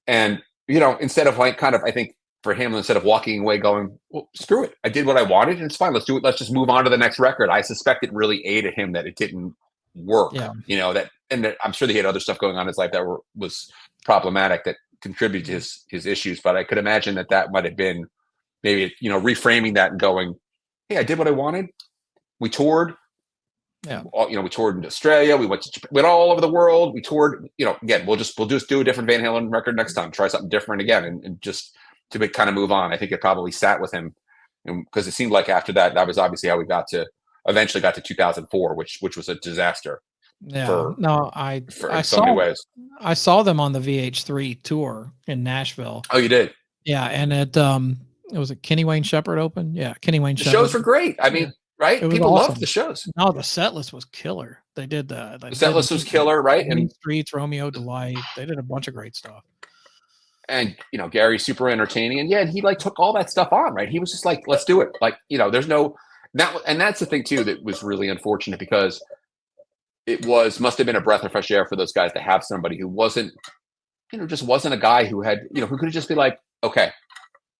And instead of like kind of, I think for him, instead of walking away going, well, screw it, I did what I wanted and it's fine, let's do it, let's just move on to the next record. I suspect it really aided him that it didn't work. That I'm sure that he had other stuff going on in his life that was problematic, that contributed to his issues. But I could imagine that might have been maybe, reframing that and going, hey, I did what I wanted. We toured. Yeah. We toured in Australia. We went all over the world. We toured. Again, we'll just do a different Van Halen record next time. Try something different again, and just to kind of move on. I think it probably sat with him, because it seemed like after that was obviously how we eventually got to 2004, which was a disaster. Yeah. I so many ways. I saw them on the VH3 tour in Nashville. Oh, you did? Yeah, and it was Kenny Wayne Shepherd open. Yeah, Kenny Wayne Shepherd. The shows were great. I mean, right? People awesome. loved the shows. No, the set list was killer. They did the set list was killer, right? And Streets, Romeo Delight. They did a bunch of great stuff. And Gary's super entertaining, and he like took all that stuff on, right? He was just like, let's do it. Like, there's no and that's the thing too that was really unfortunate, because it must have been a breath of fresh air for those guys to have somebody who wasn't, just wasn't a guy who had, who could just be like, okay.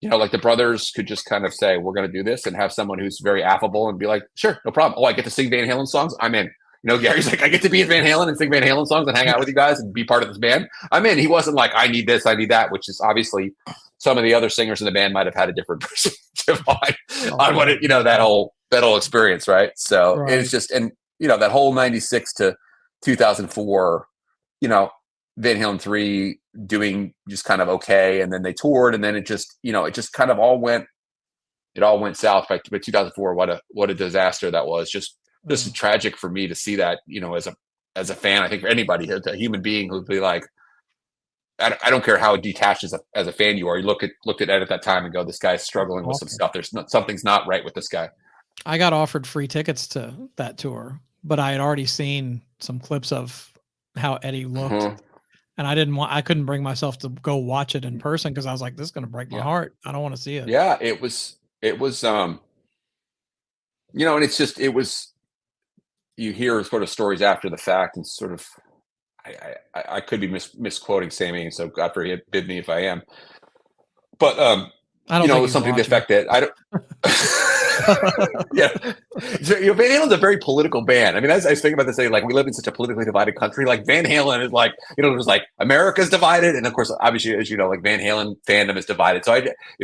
Like the brothers could just kind of say, we're going to do this, and have someone who's very affable and be like, sure, no problem. Oh, I get to sing Van Halen songs, I'm in. Gary's like, I get to be in Van Halen and sing Van Halen songs and hang out with you guys and be part of this band, I'm in. He wasn't like, I need this, I need that, which is obviously some of the other singers in the band might have had a different perspective on what that whole experience, right? So it's just, and that whole 96 to 2004, Van Halen 3 doing just kind of okay, and then they toured, and then it just kind of all went south by 2004. What a disaster that was. Just tragic for me to see that, as a fan. I think for anybody, a human being who'd be like, I don't care how detached as a fan you are, you looked at Ed at that time and go, this guy's struggling with some stuff. Something's not right with this guy. I got offered free tickets to that tour, but I had already seen some clips of how Eddie looked. Mm-hmm. And I couldn't bring myself to go watch it in person, because I was like, this is going to break my heart. I don't want to see it. Yeah, it was, and it's just, you hear sort of stories after the fact, and sort of, I could be misquoting Sammy, so God forbid me if I am. But, I don't it was something to the effect that I don't. Yeah, so, Van Halen's a very political band. I mean, as I was thinking about this, like, we live in such a politically divided country. Like, Van Halen is like, it was like America's divided, and of course, obviously, as like Van Halen fandom is divided. So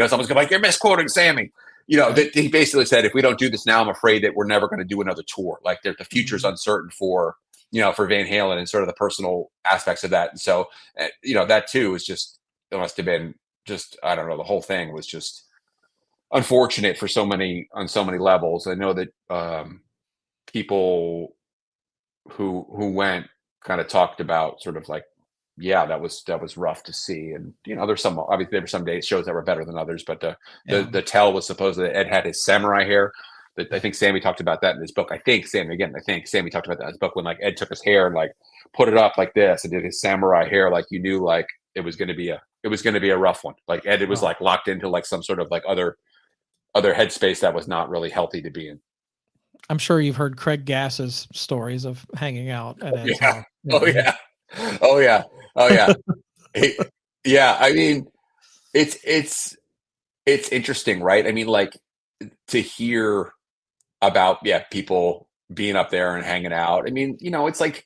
someone's gonna be like, you're misquoting Sammy. That he basically said, if we don't do this now, I'm afraid that we're never going to do another tour. Like, the future's uncertain for Van Halen, and sort of the personal aspects of that. And so, that too is just, it must have been just, I don't know, the whole thing was just unfortunate for on so many levels. I know that people who went kind of talked about sort of like, yeah, that was rough to see. And there's there were some shows that were better than others, but the tell was supposed that Ed had his samurai hair. That I think Sammy talked about that in his book. I think Sammy talked about that in his book, when like Ed took his hair and like put it up like this and did his samurai hair, like you knew like it was going to be a rough one. Like Ed was like locked into like some sort of like other headspace that was not really healthy to be in. I'm sure you've heard Craig Gass's stories of hanging out at Ed's house. Oh yeah. Yeah. I mean, it's It's interesting, right? I mean, like to hear about people being up there and hanging out. I mean, it's like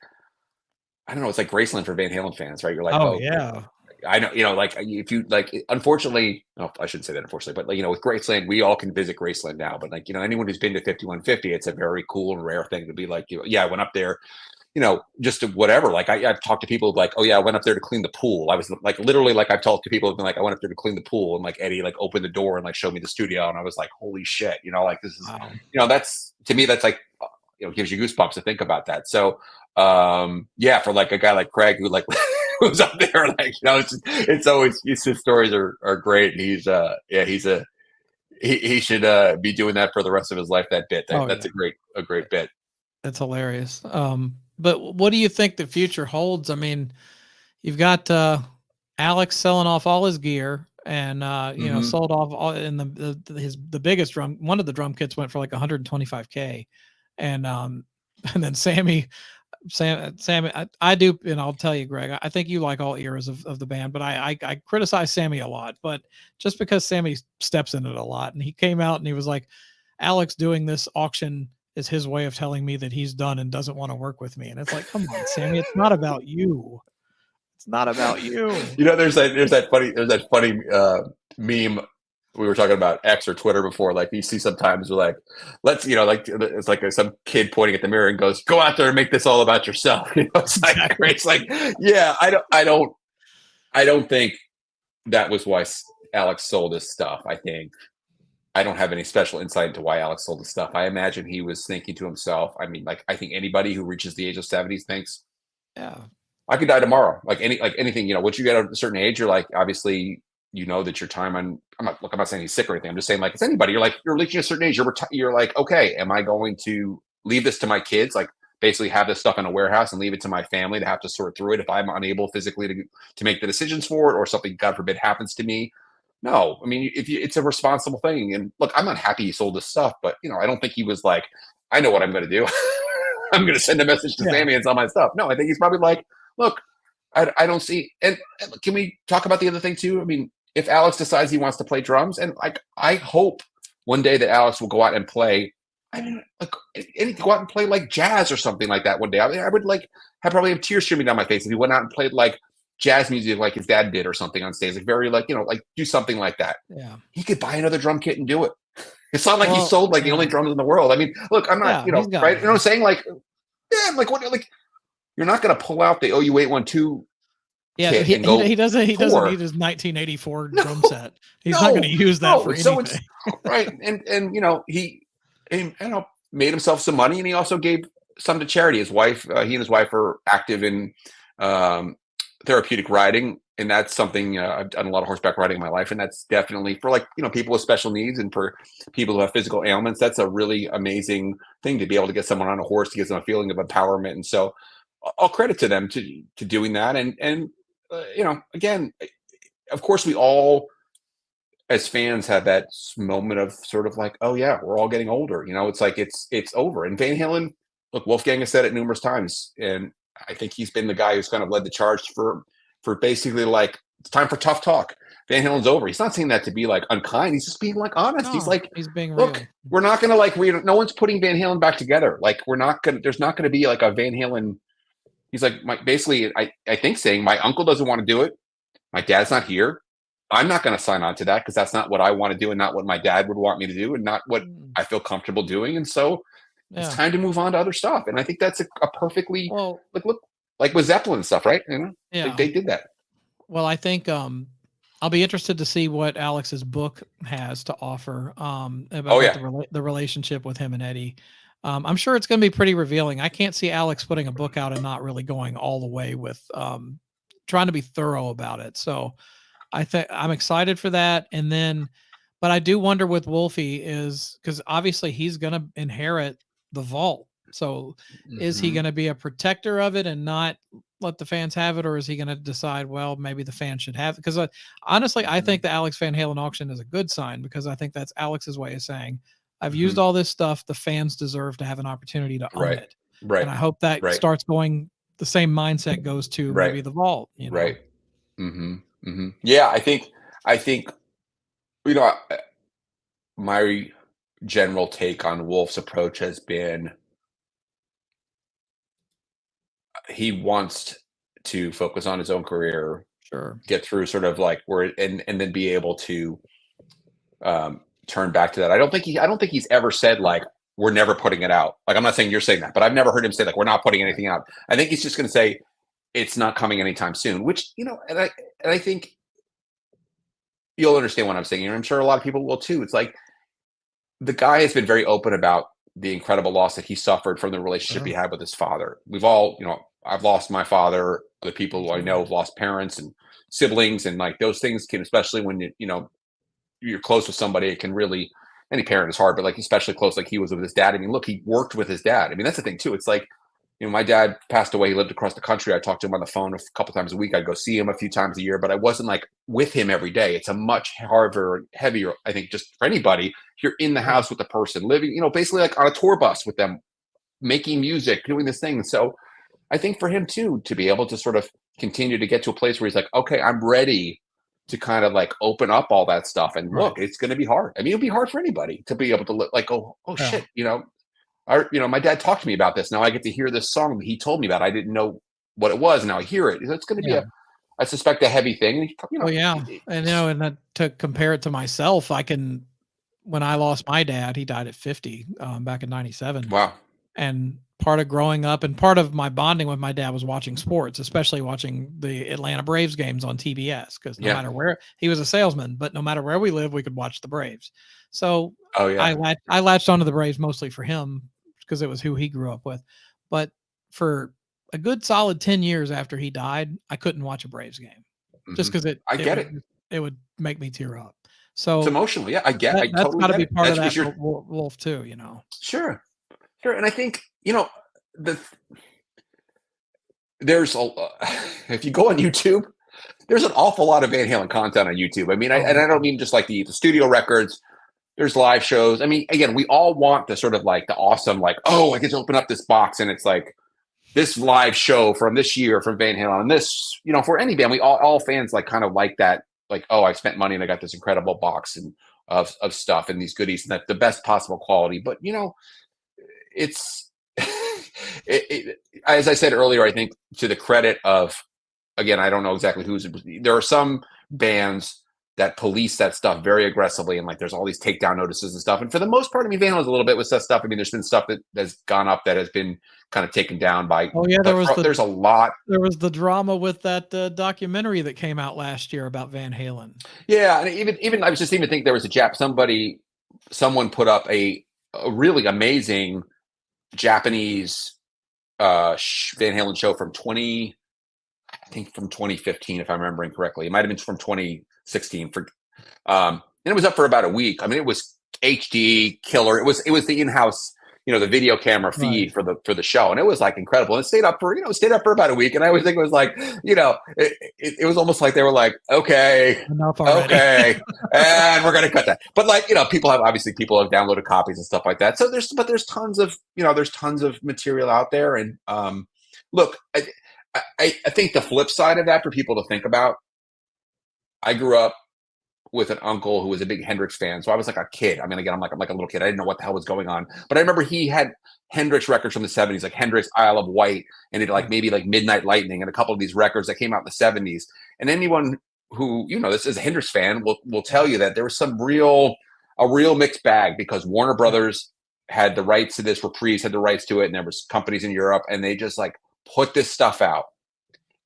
I don't know, it's like Graceland for Van Halen fans, right? You're like, Oh oh, yeah. I know, like if you like, unfortunately, no, I shouldn't say that unfortunately, but like, with Graceland, we all can visit Graceland now. But like, anyone who's been to 5150, it's a very cool and rare thing to be like, yeah, I went up there, just to whatever. Like I've talked to people like, oh yeah, I went up there to clean the pool. I was like, literally, like I've talked to people who've been like, I went up there to clean the pool, and like Eddie like opened the door and like showed me the studio, and I was like, holy shit, like this is, Wow. that's to me, that's like, gives you goosebumps to think about that. So, yeah, for like a guy like Craig who like who's up there, like it's always his stories are great, and he's he should be doing that for the rest of his life. That's a great bit. That's hilarious. But what do you think the future holds? I mean, you've got Alex selling off all his gear, and sold off all, and the biggest drum, one of the drum kits went for like 125K, and and then Sammy, I do, and I'll tell you, Greg, I think you like all eras of the band, but I criticize Sammy a lot, but just because Sammy steps in it a lot, and he came out and he was like, Alex doing this auction is his way of telling me that he's done and doesn't want to work with me. And it's like, come on, Sammy, it's not about you. It's not about you. There's that funny meme. We were talking about X or Twitter before. Like you see sometimes, we're like, let's, like it's like some kid pointing at the mirror and goes, "Go out there and make this all about yourself." It's like, exactly. It's like, yeah, I don't think that was why Alex sold his stuff. I don't have any special insight into why Alex sold his stuff. I imagine he was thinking to himself. I mean, like I think anybody who reaches the age of 70 thinks, yeah, I could die tomorrow. Like anything, once you get a certain age, you're like, obviously, that your time on, I'm not saying he's sick or anything. I'm just saying, like, it's anybody. You're reaching a certain age. You're like, okay, am I going to leave this to my kids? Like, basically have this stuff in a warehouse and leave it to my family to have to sort through it if I'm unable physically to make the decisions for it, or something, God forbid, happens to me. No, I mean, it's a responsible thing. And look, I'm not happy he sold his stuff, but I don't think he was like, I know what I'm going to do. I'm going to send a message to Sammy and sell my stuff. No, I think he's probably like, look, I don't see. And can we talk about the other thing too? I mean, if Alex decides he wants to play drums, and like, I hope one day that Alex will go out and play. I mean, like, go out and play like jazz or something like that one day. I mean, I would like probably have tears streaming down my face if he went out and played like jazz music like his dad did or something on stage, like very like, like do something like that. Yeah. He could buy another drum kit and do it. It's not like he sold like the only drums in the world. I mean, look, I'm not, right. You know what I'm saying? Like, yeah, like what, like you're not going to pull out the OU 812. Yeah, he doesn't need his 1984 drum set. He's not going to use that for anything. So it's, right. And he made himself some money, and he also gave some to charity. His wife, he and his wife are active in therapeutic riding, and that's something I've done a lot of horseback riding in my life, and that's definitely for like people with special needs and for people who have physical ailments. That's a really amazing thing to be able to get someone on a horse to give them a feeling of empowerment. And so all credit to them to doing that. And again, of course, we all as fans have that moment of sort of like, oh yeah, we're all getting older. It's like it's over. And Van Halen, look, Wolfgang has said it numerous times, and I think he's been the guy who's kind of led the charge for basically like, it's time for tough talk. Van Halen's over. He's not saying that to be like unkind. He's just being like honest. No, he's like, he's being look, real. we're not going to like, no one's putting Van Halen back together. Like there's not going to be like a Van Halen. He's like, basically, I think saying my uncle doesn't want to do it. My dad's not here. I'm not going to sign on to that because that's not what I want to do and not what my dad would want me to do and not what I feel comfortable doing. And so it's time to move on to other stuff. And I think that's a perfectly, like with Zeppelin stuff, right? They did that. Well, I think I'll be interested to see what Alex's book has to offer about the relationship with him and Eddie. I'm sure it's going to be pretty revealing. I can't see Alex putting a book out and not really going all the way with trying to be thorough about it. So I'm excited for that. And then, but I do wonder with Wolfie is because obviously he's going to inherit the vault. So is he going to be a protector of it and not let the fans have it? Or is he going to decide, well, maybe the fans should have it? Because honestly, I think the Alex Van Halen auction is a good sign because I think that's Alex's way of saying, I've used all this stuff. The fans deserve to have an opportunity to own it. Right. And I hope that starts going, the same mindset goes to maybe the vault. Right. Yeah. I think You know, my general take on Wolf's approach has been he wants to focus on his own career, Sure. get through sort of like where and then be able to turn back to that. I don't think he's ever said like we're never putting it out. Like I'm not saying you're saying that, but I've never heard him say like we're not putting anything out. I think he's just going to say it's not coming anytime soon. Which and I think you'll understand what I'm saying. And I'm sure a lot of people will too. It's like the guy has been very open about the incredible loss that he suffered from the relationship he Sure. had with his father. We've all, I've lost my father. Other people who I know have lost parents and siblings, and like those things can, especially when you're close with somebody, it can really. Any parent is hard, but like especially close, like he was with his dad. I mean, look, he worked with his dad. I mean, that's the thing too. It's like my dad passed away. He lived across the country. I talked to him on the phone a couple times a week. I'd go see him a few times a year, but I wasn't like with him every day. It's a much harder, heavier, I think, just for anybody. If you're in the Sure. house with the person, living, basically like on a tour bus with them, making music, doing this thing. So I think for him too, to be able to sort of continue to get to a place where he's like, okay, I'm ready to kind of like open up all that stuff. And Right. look, it's going to be hard. I mean, it'll be hard for anybody to be able to look like, oh Yeah. shit, my dad talked to me about this. Now I get to hear this song that he told me about. I didn't know what it was. Now I hear it. It's going to be Yeah. I suspect, a heavy thing. And Well, yeah. And and that, to compare it to myself, when I lost my dad, he died at 50, back in 97. wow, And part of growing up and part of my bonding with my dad was watching sports, especially watching the Atlanta Braves games on TBS, because no yeah, matter where he was a salesman, but no matter where we lived, we could watch the Braves. So oh yeah, I latched onto the Braves mostly for him because it was who he grew up with. But for a good solid 10 years after he died, I couldn't watch a Braves game just hmm because I get it. it would make me tear up. It's So emotional. Yeah, I that's totally got to get be it. part of That's that because you're for Wolf too, you know. sure, sure. And I think the there's a if you go on YouTube, there's an awful lot of Van Halen content on YouTube. I mean, Oh, and I don't mean just like the studio records. There's live shows. I mean, again, we all want the sort of like the awesome, like, oh, I get to open up this box and it's like this live show from this year from Van Halen. And this, for any band, we all fans like kind of like that, like, oh, I spent money and I got this incredible box and of stuff and these goodies and that the best possible quality. But it's as I said earlier, I think to the credit of, again, I don't know exactly there are some bands that police that stuff very aggressively, and like there's all these takedown notices and stuff. And for the most part, I mean, Van Halen's a little bit with that stuff. I mean, there's been stuff that's gone up that has been kind of taken down by, Oh yeah, but there's a lot. there was the drama with that documentary that came out last year about Van Halen. Yeah, and even I was just even think there was someone put up a really amazing Japanese Van Halen show from I think from 2015, if I'm remembering correctly. It might have been from 2016. And it was up for about a week. I mean, it was HD killer. It was the in-house, the video camera Right. feed for the show, and it was like incredible. And it stayed up for about a week. And I always think it was like, it was almost like they were like, okay, Enough already. okay, and we're gonna cut that. But like, people have downloaded copies and stuff like that. So there's tons of material out there. And look, I think the flip side of that for people to think about. I grew up with an uncle who was a big Hendrix fan, so I was like a kid. I mean, again, I'm like a little kid. I didn't know what the hell was going on, but I remember he had Hendrix records from the '70s, like Hendrix, Isle of Wight, and it like maybe like Midnight Lightning, and a couple of these records that came out in the '70s. And anyone who this is a Hendrix fan will tell you that there was a real mixed bag because Warner Brothers had the rights to this, Reprise had the rights to it, and there was companies in Europe, and they just like put this stuff out,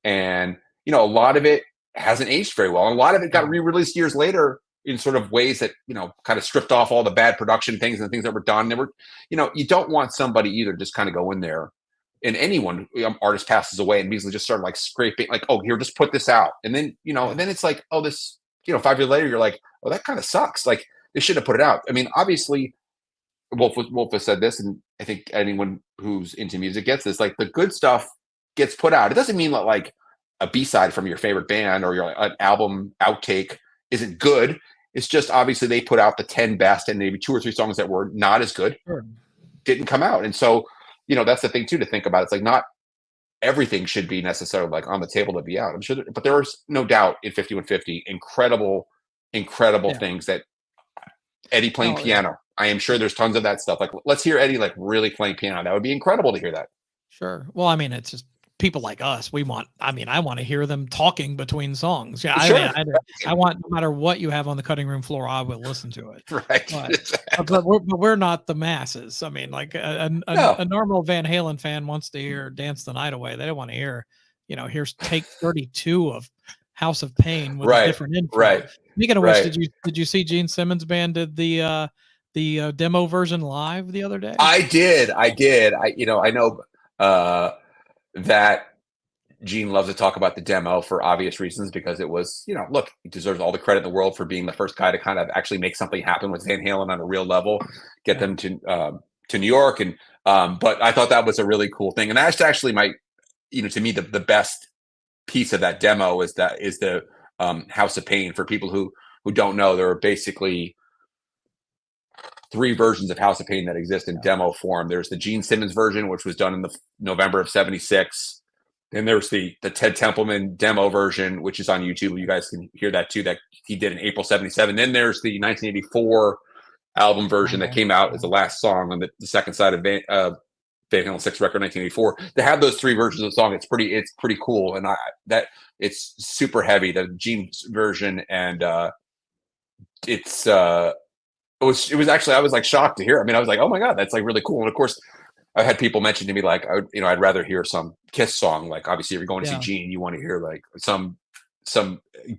and a lot of it hasn't aged very well. And a lot of it got re-released years later in sort of ways that, kind of stripped off all the bad production things and things that were done. They were, you don't want somebody either just kind of go in there and anyone, artist passes away and immediately just start like scraping, like, oh, here, just put this out. And then, and then it's like, oh, this, 5 years later, you're like, oh, that kind of sucks. Like they should have put it out. I mean, obviously Wolf has said this, and I think anyone who's into music gets this, like the good stuff gets put out. It doesn't mean that like a B-side from your favorite band or an album outtake isn't good. It's just obviously they put out the 10 best and maybe 2 or 3 songs that were not as good didn't come out. And so, that's the thing too to think about. It's like not everything should be necessarily like on the table to be out. I'm sure, but there was no doubt in 5150 incredible incredible Yeah. things that Eddie playing Oh, yeah. piano. I am sure there's tons of that stuff. Like, let's hear Eddie like really playing piano. That would be incredible to hear that. Sure. Well, I mean, it's just people like us. I want to hear them talking between songs. Yeah. Sure. I want, no matter what you have on the cutting room floor, I will listen to it. Right. But, Exactly. but we're not the masses. I mean, like No. a normal Van Halen fan wants to hear Dance the Night Away. They don't want to hear, here's take 32 of House of Pain with a different intro. Right. Speaking of which, did you see Gene Simmons band did the demo version live the other day? I did. I know that Gene loves to talk about the demo for obvious reasons, because it was, look, he deserves all the credit in the world for being the first guy to kind of actually make something happen with Van Halen on a real level, get them to New York. And but I thought that was a really cool thing. And that's actually to me, the best piece of that demo is the House of Pain. For people who don't know, there are basically 3 versions of House of Pain that exist in demo form. There's the Gene Simmons version, which was done in the November of '76. Then there's the Ted Templeman demo version, which is on YouTube. You guys can hear that too, that he did in April '77. Then there's the 1984 album version that came out as the last song on the second side of Van Halen 6 record, 1984. To have those 3 versions of the song, it's pretty cool. And it's super heavy, the Gene version, and it was actually, I was like shocked to hear. I mean, I was like, oh my God, that's like really cool. And of course, I had people mention to me like, I'd rather hear some Kiss song. Like, obviously, if you're going to see Gene, you want to hear like some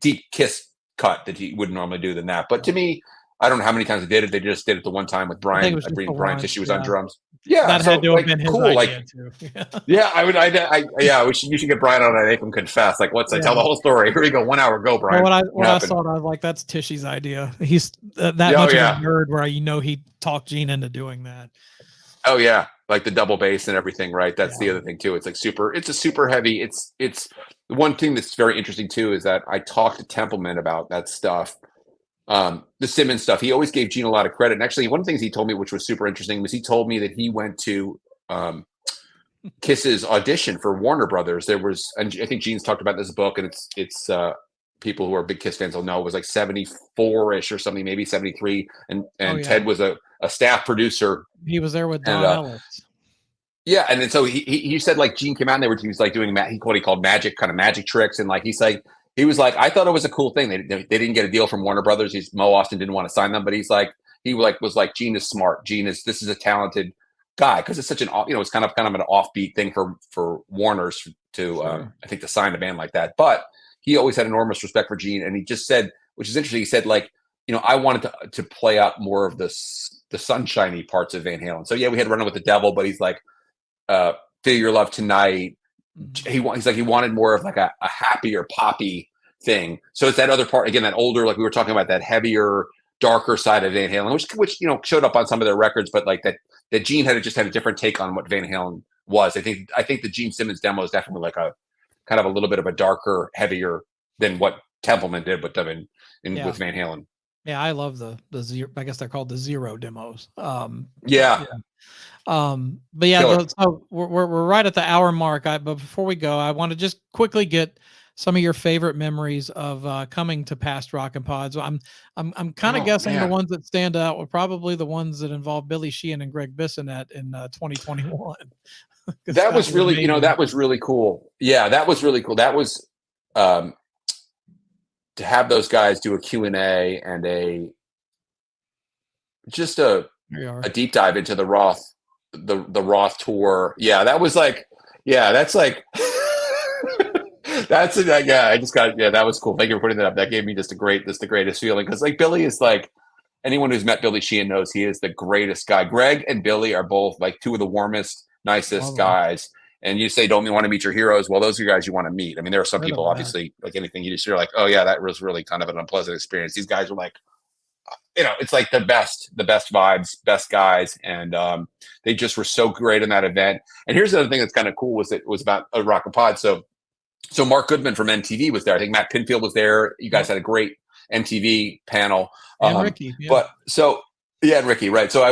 deep Kiss cut that he wouldn't normally do than that. But to me, I don't know how many times they did it. They just did it the one time with Brian. I bring Brian Tishy was on drums. Yeah, that had to have been his cool. idea too. Yeah, you should get Brian on and make him confess. Like, I tell the whole story. Here we go, 1 hour, go, Brian. Well, when I saw it, I was like, that's Tishy's idea. He's that much of a nerd where he talked Gene into doing that. Oh yeah, like the double bass and everything, right? That's the other thing too. It's like it's a super heavy. It's the one thing that's very interesting too is that I talked to Templeman about that stuff. The Simmons stuff. He always gave Gene a lot of credit. And actually, one of the things he told me, which was super interesting, was he told me that he went to Kiss's audition for Warner Brothers. There was, and I think Gene's talked about this book, and it's people who are big Kiss fans will know, it was like 74-ish or something, maybe 73. And Ted was a staff producer. He was there with Don Ellis. Yeah, and then so he said like Gene came out and he was like doing what he called magic tricks, and like he was like, I thought it was a cool thing. They didn't get a deal from Warner Brothers. Mo Austin didn't want to sign them, but he was like Gene is smart. This is a talented guy, because it's such an it's kind of an offbeat thing for Warner's to I think to sign a band like that. But he always had enormous respect for Gene, and he just said, which is interesting. He said like, I wanted to play up more of the sunshiny parts of Van Halen. So yeah, we had Running with the Devil, but he's like, Feel Your Love Tonight. He's like, he wanted more of like a happier poppy thing. So it's that other part again, that older, like we were talking about, that heavier, darker side of Van Halen, which showed up on some of their records, but like that Gene had a different take on what Van Halen was. I think the Gene Simmons demo is definitely like a kind of a little bit of a darker, heavier than what Templeman did with them with Van Halen. Yeah, I love the zero. I guess they're called the zero demos. But yeah, so we're right at the hour mark. But before we go, I want to just quickly get some of your favorite memories of coming to past Rockin' Pods. I'm kind of guessing the ones that stand out were probably the ones that involve Billy Sheehan and Greg Bissonette in 2021. That was really, that was really cool. Yeah, that was really cool. That was to have those guys do a Q&A and a deep dive into the Roth tour. Yeah, that was like, that's like, that was cool. Thank you for putting that up. That gave me the greatest feeling. Cause like Billy is like, anyone who's met Billy Sheehan knows he is the greatest guy. Greg and Billy are both like two of the warmest, nicest guys. And you say, don't you want to meet your heroes? Well, those are guys you want to meet. I mean, there are some people, obviously, like anything, you're like, oh yeah, that was really kind of an unpleasant experience. These guys are like, it's like the best vibes, best guys. And they just were so great in that event. And here's the other thing that's kind of cool was it was about a Rockin' Pod. So Mark Goodman from MTV was there. I think Matt Pinfield was there. You guys had a great MTV panel. And Ricky. Yeah. But so, and Ricky, right. So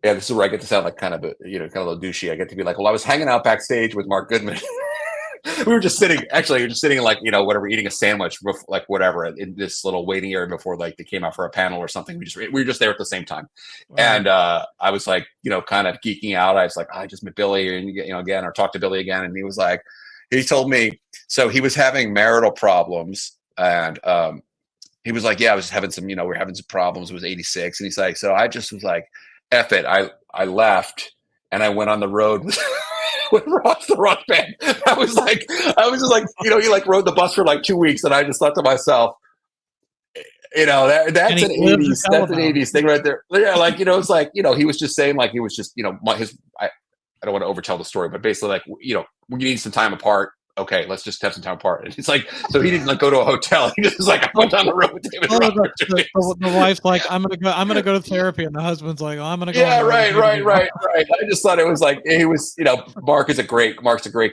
this is where I get to sound like kind of a little douchey. I get to be like, well, I was hanging out backstage with Mark Goodman we were just sitting, actually, we were just sitting like, whatever, eating a sandwich, like whatever, in this little waiting area before like they came out for a panel or something. We were just there at the same time. Wow. And I was like, kind of geeking out. I was like, I just met Billy, and again, or talked to Billy again. And he was like, he told me, so he was having marital problems, and he was like, yeah, I was having some, we were having some problems. It was 86. And he's like, so I just was like, F it. I left and I went on the road with Ross the Rock Band. I was just like, he like rode the bus for like 2 weeks, and I just thought to myself, that's an 80s thing right there. Yeah, like, it's like, he was just saying, like, he was just, I don't want to overtell the story, but basically like, we need some time apart. Okay, let's just have some time apart. And it's like, so he didn't like go to a hotel. He just was like, I went down the road with David Rock. The wife's like, I'm gonna go to therapy, and the husband's like, oh, I'm gonna go. Yeah, right. I just thought it was like, he was, Mark's a great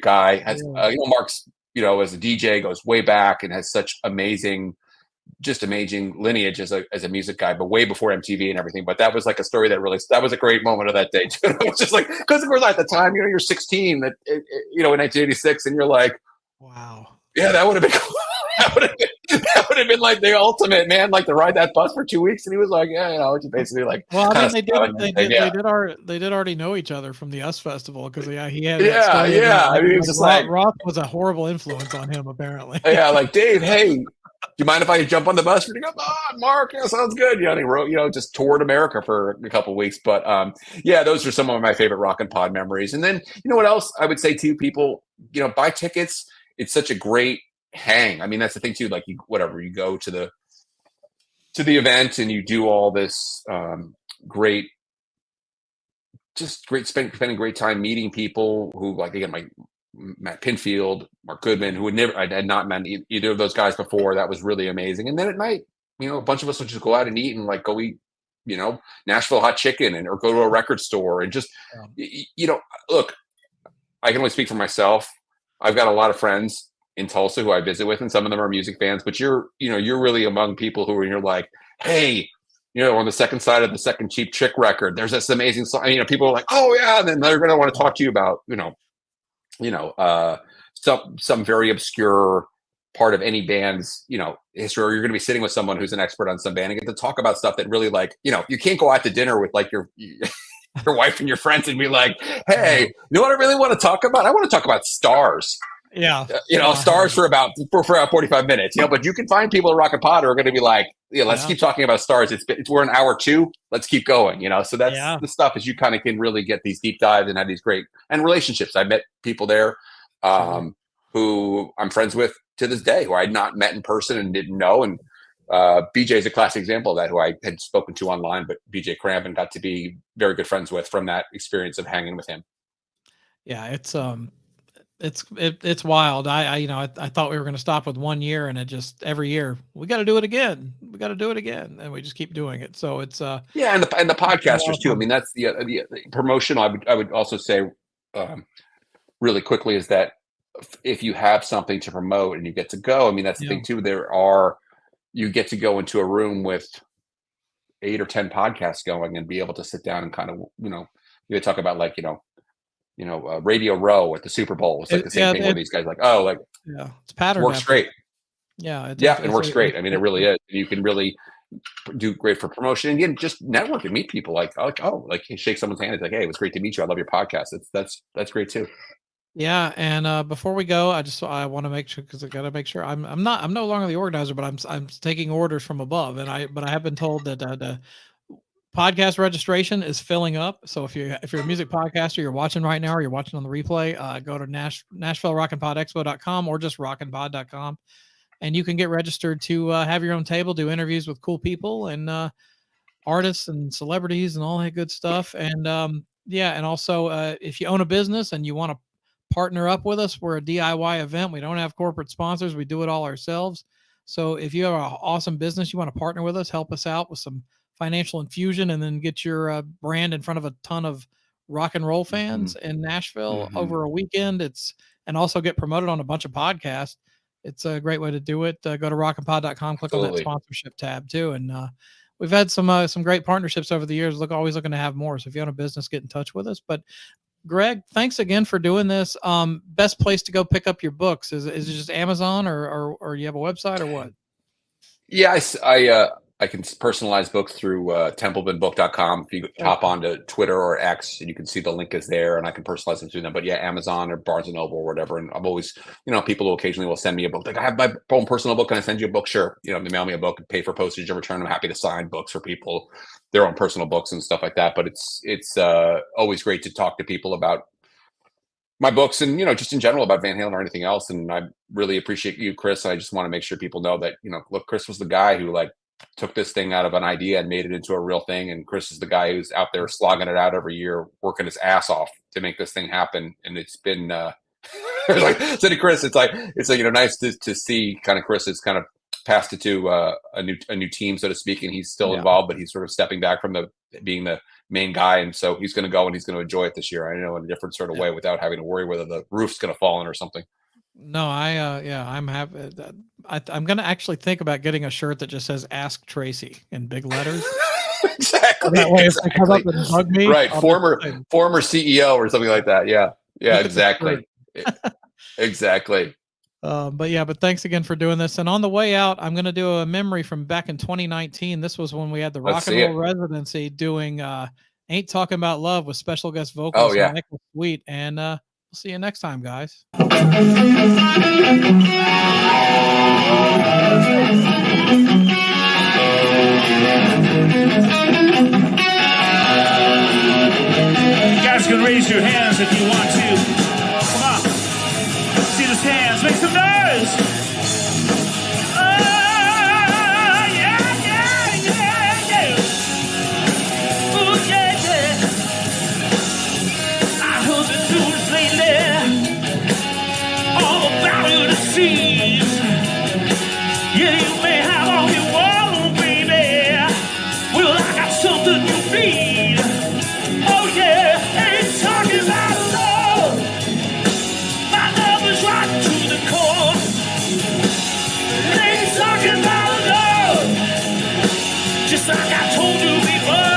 guy. Has, Mark's, as a DJ goes way back and has such amazing lineage as a music guy, but way before MTV and everything. But that was like a story that was a great moment of that day too. It was just like, because of course at the time, you're 16, in 1986, and you're like, wow, yeah, that would have been cool. that would have been like the ultimate, man, like to ride that bus for 2 weeks. And he was like, yeah, just basically like, well, I mean, they did already know each other from the US Festival, because he had I mean, it was just like Roth was a horrible influence on him apparently. Yeah, like, Dave, hey, do you mind if I jump on the bus? And he goes, Mark, yeah, sounds good. And he wrote, just toured America for a couple of weeks. But yeah, those are some of my favorite Rock and Pod memories. And then, what else I would say to people, buy tickets. It's such a great hang. I mean, that's the thing too. Like, you go to the event and you do all this great spending great time meeting people who, like, again, Matt Pinfield, Mark Goodman, who I had not met either of those guys before. That was really amazing. And then at night, a bunch of us would just go out and eat, and like go eat, Nashville hot chicken, or go to a record store, and just, look, I can only speak for myself. I've got a lot of friends in Tulsa who I visit with, and some of them are music fans, but you're really among people who you're like, hey, on the second side of the second Cheap Trick record, there's this amazing song. People are like, oh yeah. And then they're going to want to talk to you about, some very obscure part of any band's, history, or you're going to be sitting with someone who's an expert on some band and get to talk about stuff that really, like, you can't go out to dinner with like your wife and your friends and be like, hey, you know what I really want to talk about? I want to talk about Stars. Yeah. Stars for about 45 minutes, but you can find people at Rock and Pod who are going to be like, let's keep talking about Stars. We're an hour 2. Let's keep going, So that's the stuff, is you kind of can really get these deep dives and have these great relationships. I met people there who I'm friends with to this day, who I had not met in person and didn't know. And BJ is a classic example of that, who I had spoken to online, but BJ Crampton got to be very good friends with from that experience of hanging with him. Yeah, it's wild. I thought we were going to stop with 1 year, and it just, every year we got to do it again. And we just keep doing it. So it's yeah, and the podcasters too. I mean, that's the promotion. I would also say really quickly is that if you have something to promote and you get to go, I mean, that's the thing too. You get to go into a room with 8 or 10 podcasts going and be able to sit down and kind of, you talk about like, Radio Row at the Super Bowl. It's like the same thing where these guys like, it's pattern. It works great. Yeah. It works great. I mean, it really is. You can really do great for promotion, and again, just network and meet people like shake someone's hand. It's like, hey, it was great to meet you. I love your podcast. That's great too. Yeah. And before we go, I want to make sure, because I got to make sure I'm no longer the organizer, but I'm taking orders from above. And I have been told that the podcast registration is filling up. So if you're a music podcaster, you're watching right now, or you're watching on the replay, go to Nashville ROCKNPOD Expo.com, or just rocknpod.com. And you can get registered to have your own table, do interviews with cool people and artists and celebrities and all that good stuff. And and also if you own a business and you want to partner up with us, we're a DIY event. We don't have corporate sponsors. We do it all ourselves. So if you have an awesome business, you want to partner with us, help us out with some financial infusion, and then get your brand in front of a ton of rock and roll fans in Nashville over a weekend. And also get promoted on a bunch of podcasts. It's a great way to do it. Go to rocknpod.com, click on that sponsorship tab too. And we've had some great partnerships over the years. Always looking to have more. So if you own a business, get in touch with us. But Greg, thanks again for doing this. Best place to go pick up your books is it just Amazon or you have a website or what? Yeah, I can personalize books through templemanbook.com. If you hop onto Twitter or X, and you can see the link is there, and I can personalize them through them. But yeah, Amazon or Barnes and Noble or whatever. And I'm always, people who occasionally will send me a book. Like, I have my own personal book. Can I send you a book? Sure. They mail me a book and pay for postage and return. I'm happy to sign books for people, their own personal books and stuff like that. But it's always great to talk to people about my books and, just in general about Van Halen or anything else. And I really appreciate you, Chris. I just want to make sure people know that, look, Chris was the guy who took this thing out of an idea and made it into a real thing. And Chris is the guy who's out there slogging it out every year, working his ass off to make this thing happen. And it's been, like I said to Chris, it's nice to see kind of Chris has kind of passed it to a new team, so to speak. And he's still involved, but he's sort of stepping back from being the main guy. And so he's going to go and he's going to enjoy it this year. I know, in a different sort of way, without having to worry whether the roof's going to fall in or something. No, I'm happy. I'm going to actually think about getting a shirt that just says "Ask Tracy" in big letters. Exactly. That way, if they come up and bug me, right? Former CEO or something like that. Yeah. Exactly. Exactly. But thanks again for doing this. And on the way out, I'm going to do a memory from back in 2019. This was when we had the Rock and Roll Residency doing "Ain't Talking About Love" with special guest vocals from Nicholas Sweet. And we'll see you next time, guys. You guys can raise your hands if you want to. Come on. See those hands. Make some noise. Oh, yeah, yeah, yeah, yeah. Oh, yeah, yeah. I heard the news lately all about you to see. Yeah, you may have all you want, baby. Well, I got something you need. Oh, yeah. Ain't talking about love. My love is right to the core. Ain't talking about love. Just like I told you before.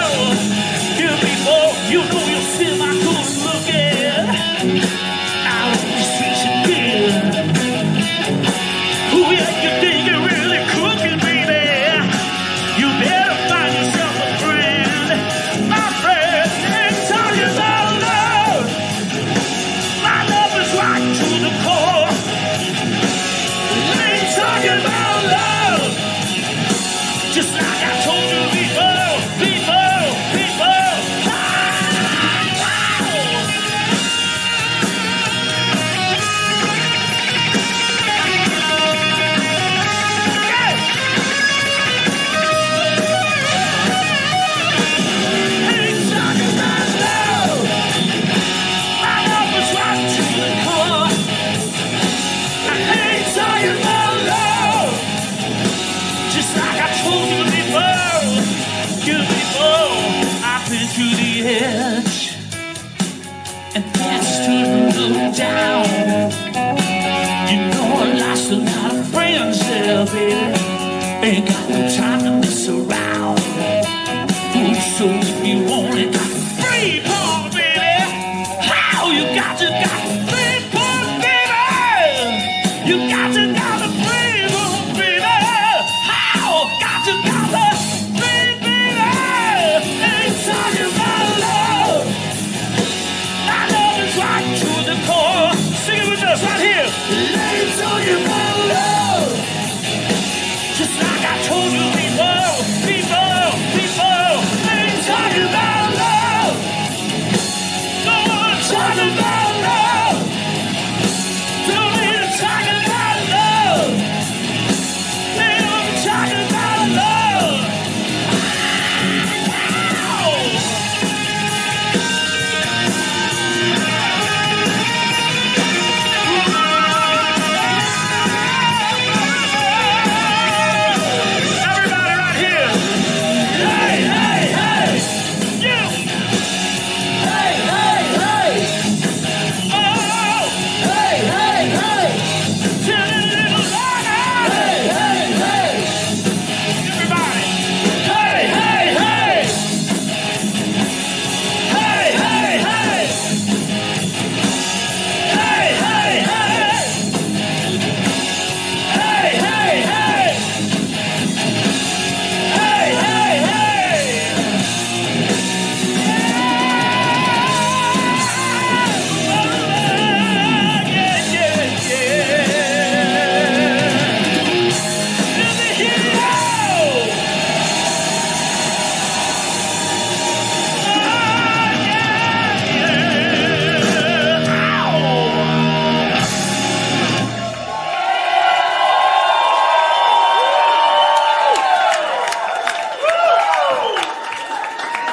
You know you'll see my good looking out on the streets again. Oh, yeah, you think you're really cooking, baby. You better find yourself a friend. My friend ain't talking about love. My love is right to the core. Ain't talking about love. Just like I told you before. To the edge and fast to look down. You know I lost a lot of friends there, baby. Ain't got no time to mess around.